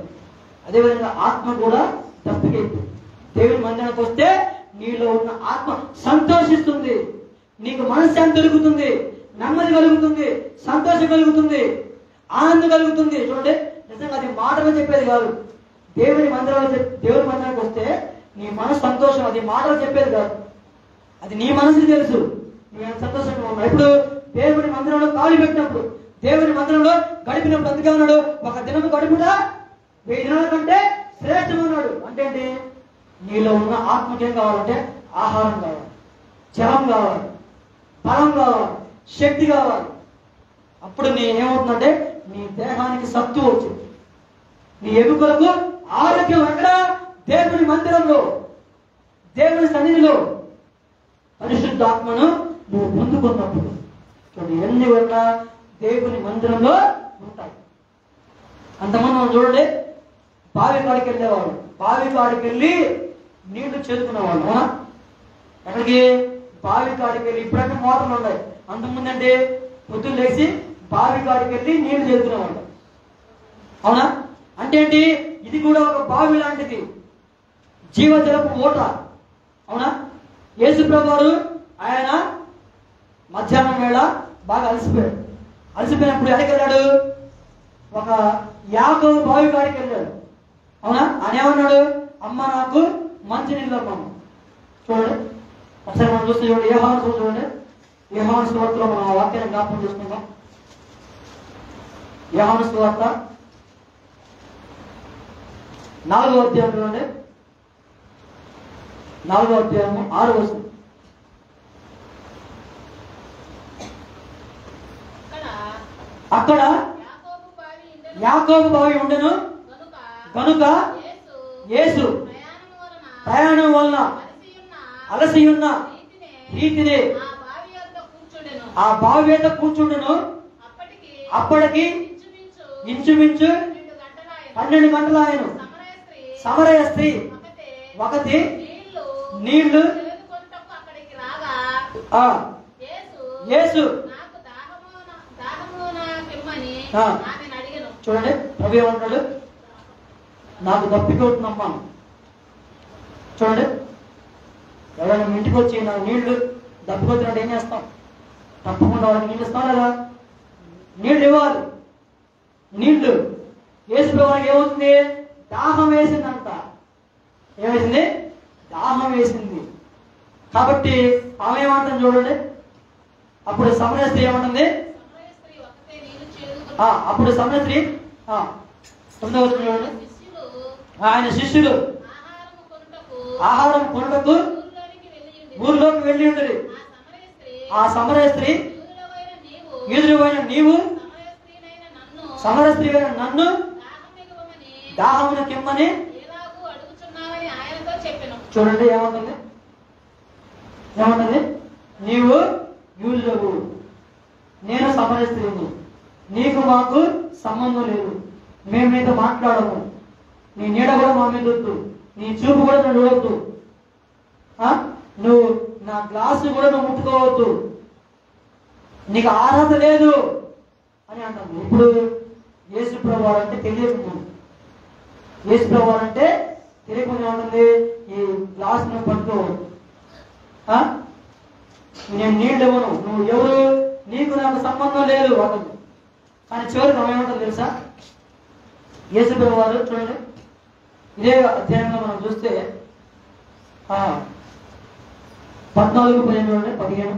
అదేవిధంగా ఆత్మ కూడా దప్పుకైతే దేవుని మందిరానికి వస్తే నీలో ఉన్న ఆత్మ సంతోషిస్తుంది, నీకు మనశ్శాంతి కలుగుతుంది, నెమ్మది కలుగుతుంది, సంతోషం కలుగుతుంది, ఆనందం కలుగుతుంది. చూడండి, నిజంగా అది మాటలు చెప్పేది కాదు. దేవుని మందిరానికి వస్తే నీ మనసు సంతోషం, అది మాటలు చెప్పేది కాదు. అది నీ మనసుకి తెలుసు నువ్వు ఎంత సంతోషంగా ఉన్నావు. ఇప్పుడు దేవుని మందిరంలో కాలు పెట్టినప్పుడు, దేవుని మందిరంలో గడిపినప్పుడు అందుకే ఉన్నాడు, ఒక దినం గడుపుట 1000 దినాల కంటే శ్రేష్టం ఉన్నాడు. అంటే ఏంటి? నీలో ఉన్న ఆత్మకి ఏం కావాలంటే ఆహారం కావాలి, జలం కావాలి, బలం కావాలి, శక్తి కావాలి. అప్పుడు నీ ఏమవుతుందంటే నీ దేహానికి సత్తు వచ్చింది, నీ ఎముకలకు ఆరోగ్యం. ఎక్కడ? దేవుని మందిరంలో, దేవుని సన్నిధిలో పరిశుద్ధాత్మను నువ్వు పొందుకున్నప్పుడు. చూడండి, ఎన్ని వల్ల దేవుని మందిరంలో ఉంటాయి. అంతమంది మనం చూడండి, బావి కాడికి వెళ్ళేవాళ్ళు, బావి కాడికి వెళ్ళి నీళ్లు చేదుకునేవాళ్ళు. అవునా? ఎక్కడికి? బావి కాడికి వెళ్ళి. ఇప్పుడంటే మోటార్లు ఉన్నాయి, అంతకుముందంటే పొద్దున్న లేచి బావి కాడికి వెళ్ళి నీళ్లు చేదుకునేవాళ్ళు. అవునా? అంటే ఏంటి? ఇది కూడా ఒక బావి లాంటిది, జీవజలపు ఓట. అవునా? యేసుప్రభువు వారు ఆయన మధ్యాహ్నం వేళ బాగా అలసిపోయాడు. అలసిపోయినప్పుడు ఎక్కడికి వెళ్ళాడు? ఒక యాకోబు బావి కాడికి వెళ్ళాడు. అవునా? ఆయన ఏమన్నాడు? అమ్మ నాకు మంచి నీళ్ళు అమ్మాము. చూడండి ఒకసారి మనం చూస్తే చూడండి, యోహాను చూడండి, యోహాను సువార్తలో మనం ఆ వాక్యాన్ని జ్ఞాపకం చేసుకుందాం. యోహాను సువార్త 4వ అధ్యాయం చూడండి, 4వ అధ్యాయము 6వ వచనం. అక్కడ యాకోబు బావి ఉండెను కనుక యేసు ప్రయాణం వలన అలసియున్న రీతినే ఆ బావి వద్ద కూర్చుండెను. అప్పటికి ఇంచుమించు 12 గంటలు ఆయన. సమరయ స్త్రీ ఒకటి నీళ్లు యేసు. చూడండి, ప్రభు ఏమంటాడు? నాకు దప్పికొడుతుందమ్మా. చూడండి, ఎవరైనా ఇంటికి వచ్చి నాకు నీళ్లు దప్పికొచ్చినట్టు ఏం చేస్తాం? తప్పకుండా వాళ్ళకి నీళ్ళు ఇస్తాం లేదా? నీళ్లు ఇవ్వాలి. నీళ్లు యేసు ప్రభువుకి ఏమవుతుంది? దాహం వేసిందంట. ఏమేసింది? దాహం వేసింది. కాబట్టి ఆమె ఏమంటుంది చూడండి, అప్పుడు సమరయ స్త్రీ ఏమంటుంది? అప్పుడు సమరయ స్త్రీ 9వ వచనం చూడండి, ఆయన శిష్యులు ఆహారం కొనుటకు ఊరిలోకి వెళ్ళి ఉంటుంది. ఆ సమరయ స్త్రీ యూదుడవైన నీవు సమరయ స్త్రీ అయిన నన్ను దాహమును కిమ్మని. చూడండి ఏమంటుంది? ఏమంటుంది? నీవు యూదుడవు, నేను సమరయ స్త్రీని, నీకు మాకు సంబంధం లేదు, మేము నీతో మాట్లాడము, నీ నీడ కూడా మా మీద వద్దు, నీ చూపు కూడా నన్ను చూడవద్దు, నువ్వు నా గ్లాసు కూడా నువ్వు ముట్టుకోవద్దు, నీకు అర్హత లేదు అని అంటాను. ఇప్పుడు యేసు ప్రభువు అంటే తెలియకుండా, యేసు ప్రభువు అంటే తెలియకుండా ఉంటుంది, ఈ గ్లాస్ నువ్వు పట్టుకోవద్దు, నేను నీళ్ళు ఇవ్వను, నువ్వు ఎవరు, నీకు నాకు సంబంధం లేదు అంటుంది. కానీ చివరికి ఏమంటుంది తెలుసా? యేసు ప్రభువు వారు చూడండి, ఇదే అధ్యాయంలో మనం చూస్తే 14:15 చూడండి, 15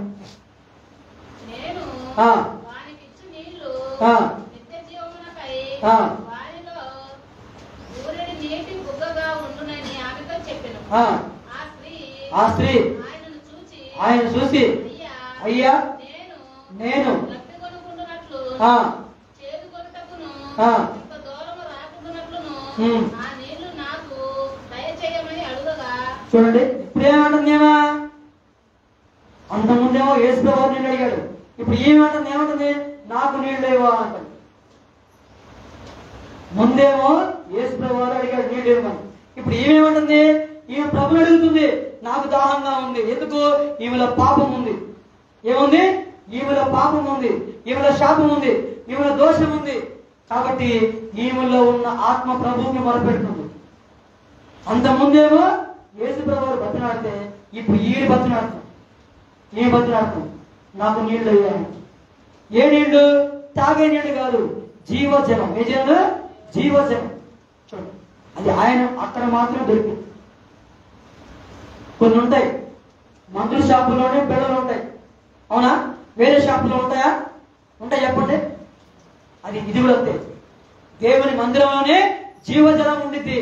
నేను వానికిచ్చు నీళ్లు నిత్య జీవమున వారిలో ఊరడి నీటి బుగ్గగా ఉండునని ఆమెతో చెప్పెను. ఆ స్త్రీ ఆయన చూసి అయ్యా నేను లబ్ధిగొనుకుంటున్నట్లు చేదుకొనుటకును ఇంత దూరము రాకుండానట్లును ఆ నీళ్లు నాకు దయచేయమని అడుగగా. చూడండి ఇప్పుడేమంటుందేమా? అంతకుముందేమో యేసు ప్రభువు నీళ్ళు అడిగాడు, ఇప్పుడు ఏమంటుంది? నాకు నీళ్ళు లేవా అంటాడు. ముందేమో యేసు ప్రభువు అడిగాడు నీళ్ళు ఇవ్వమని, ఇప్పుడు ఏమేమంటుంది? ఈమె ప్రభుని అడుగుతుంది, నాకు దాహంగా ఉంది. ఎందుకు? ఈమెలో పాపం ఉంది. ఏముంది? ఈమెలో పాపం ఉంది, ఈమెలో శాపం ఉంది, ఈమెలో దోషం ఉంది. కాబట్టి ఈమెలో ఉన్న ఆత్మ ప్రభువుకి మొరపెడుతుంది. అంతకుముందేమో యేసు ప్రభువు బతినాడితే ఇప్పుడు ఈడి బతినాడుతుంది. ఏం బతినాడుతుంది? నాకు నీళ్లు అయ్యాను. ఏ నీళ్లు? తాగే నీళ్లు కాదు, జీవజలం. ఏ జలం? జీవజలం. చూడండి, అది ఆయన అక్కడ మాత్రం దొరికింది. కొన్ని ఉంటాయి మందుల షాపుల్లోనే బిళ్ళలు ఉంటాయి, అవునా? వేరే షాపులో ఉంటాయా? ఉంటాయి, చెప్పండి. అది ఇది కూడా అంతే. దేవుని మందిరంలోనే జీవజలం ఉండిద్ది.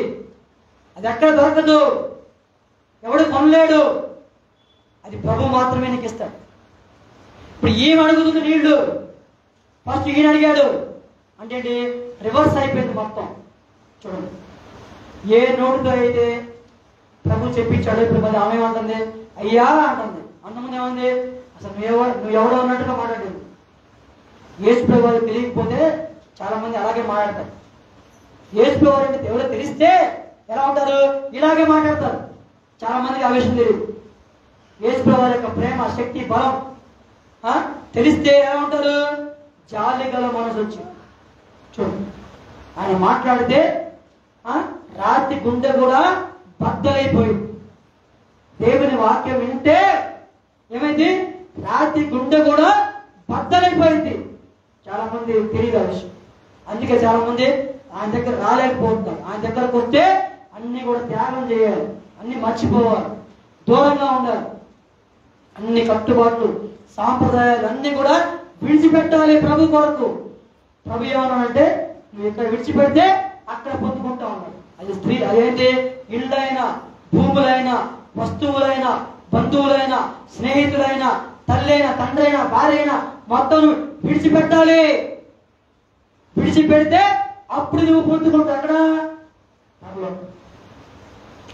అది ఎక్కడ దొరకదు, ఎవడు కొనలేడు. అది ప్రభు మాత్రమే నీకు ఇస్తాడు. ఇప్పుడు ఈమె అడుగుతుంది నీళ్లు, ఫస్ట్ ఈయన అడిగాడు. అంటే రివర్స్ అయిపోయింది మొత్తం. చూడండి, ఏ నోటితో అయితే ప్రభు చెప్పించాడు, ఇప్పుడు మళ్ళీ ఆమె ఏమంటుంది? అయ్యా అంటుంది. అంతకుముందు ఏమంది? అసలు నువ్వు ఎవడో అన్నట్టుగా మాట్లాడింది. యేసు ప్రభు వారికి తెలియకపోతే చాలా మంది అలాగే మాట్లాడతారు. యేసు ప్రభు వారికి ఎవరో తెలిస్తే ఎలా ఉంటారు? ఇలాగే మాట్లాడతారు. చాలా మందికి ఆ విషయం తెలియదు. యేసు ప్రభు వారి యొక్క ప్రేమ, శక్తి, బలం తెలిస్తే ఎలా ఉంటారు? జాలి గల మనసు వచ్చింది. చూడండి, ఆయన మాట్లాడితే రాత్రి గుండె కూడా బద్దలైపోయింది. దేవుని వాక్యం వింటే ఏమైంది? రాత్రి గుండె కూడా బద్దలైపోయింది. చాలా మంది తెలియదు ఆ విషయం. అందుకే చాలా మంది ఆయన దగ్గర రాలేకపోతున్నారు. ఆయన దగ్గరకు వస్తే అన్ని కూడా త్యాగం చేయాలి, అన్ని మర్చిపోవాలి, దూరంగా ఉండాలి. అన్ని కట్టుబాట్లు, సాంప్రదాయాలు అన్ని కూడా విడిచిపెట్టాలి ప్రభు కొరకు. ప్రభు ఏమన్నాడంటే, నువ్వు ఇక్కడ విడిచిపెడితే అక్కడ పొందుకుంటా ఉన్నాడు. అది స్త్రీ, అదేంటి? ఇళ్ళైనా, భూములైనా, వస్తువులైనా, బంధువులైనా, స్నేహితులైనా, తల్లైనా, తండ్రైనా, భార్య అయినా మొత్తం విడిచిపెట్టాలి. విడిచిపెడితే అప్పుడు నువ్వు పొందుకుంటావు. అక్కడ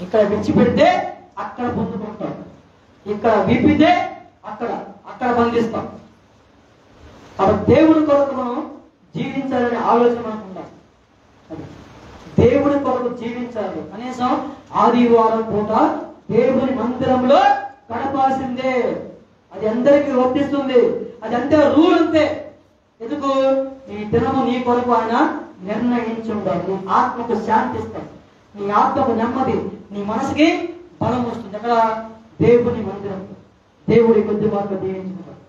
ఇక్కడ విడిచిపెడితే అక్కడ పొందుకుంటావు. ఇక్కడ విప్పితే అక్కడ బంధిస్తాం. కాబట్టి దేవుడి కొరకు మనం జీవించాలనే ఆలోచన మనకు ఉండాలి. దేవుడి కొరకు జీవించాలి. కనీసం ఆదివారం పూట దేవుని మందిరంలో గడపాల్సిందే. అది అందరికీ వర్తిస్తుంది. అది అంతే, రూల్ అంతే. ఎందుకు? ఈ దినము నీ కొరకు ఆయన నిర్ణయించుంటాడు. నీ ఆత్మకు శాంతిస్తాడు, నీ ఆత్మకు నెమ్మది, నీ మనసుకి బలం వస్తుంది. అక్కడ దేవుని మందిరం. దేవుడి కొద్ది మాత్రం దీవించుకుంటాడు.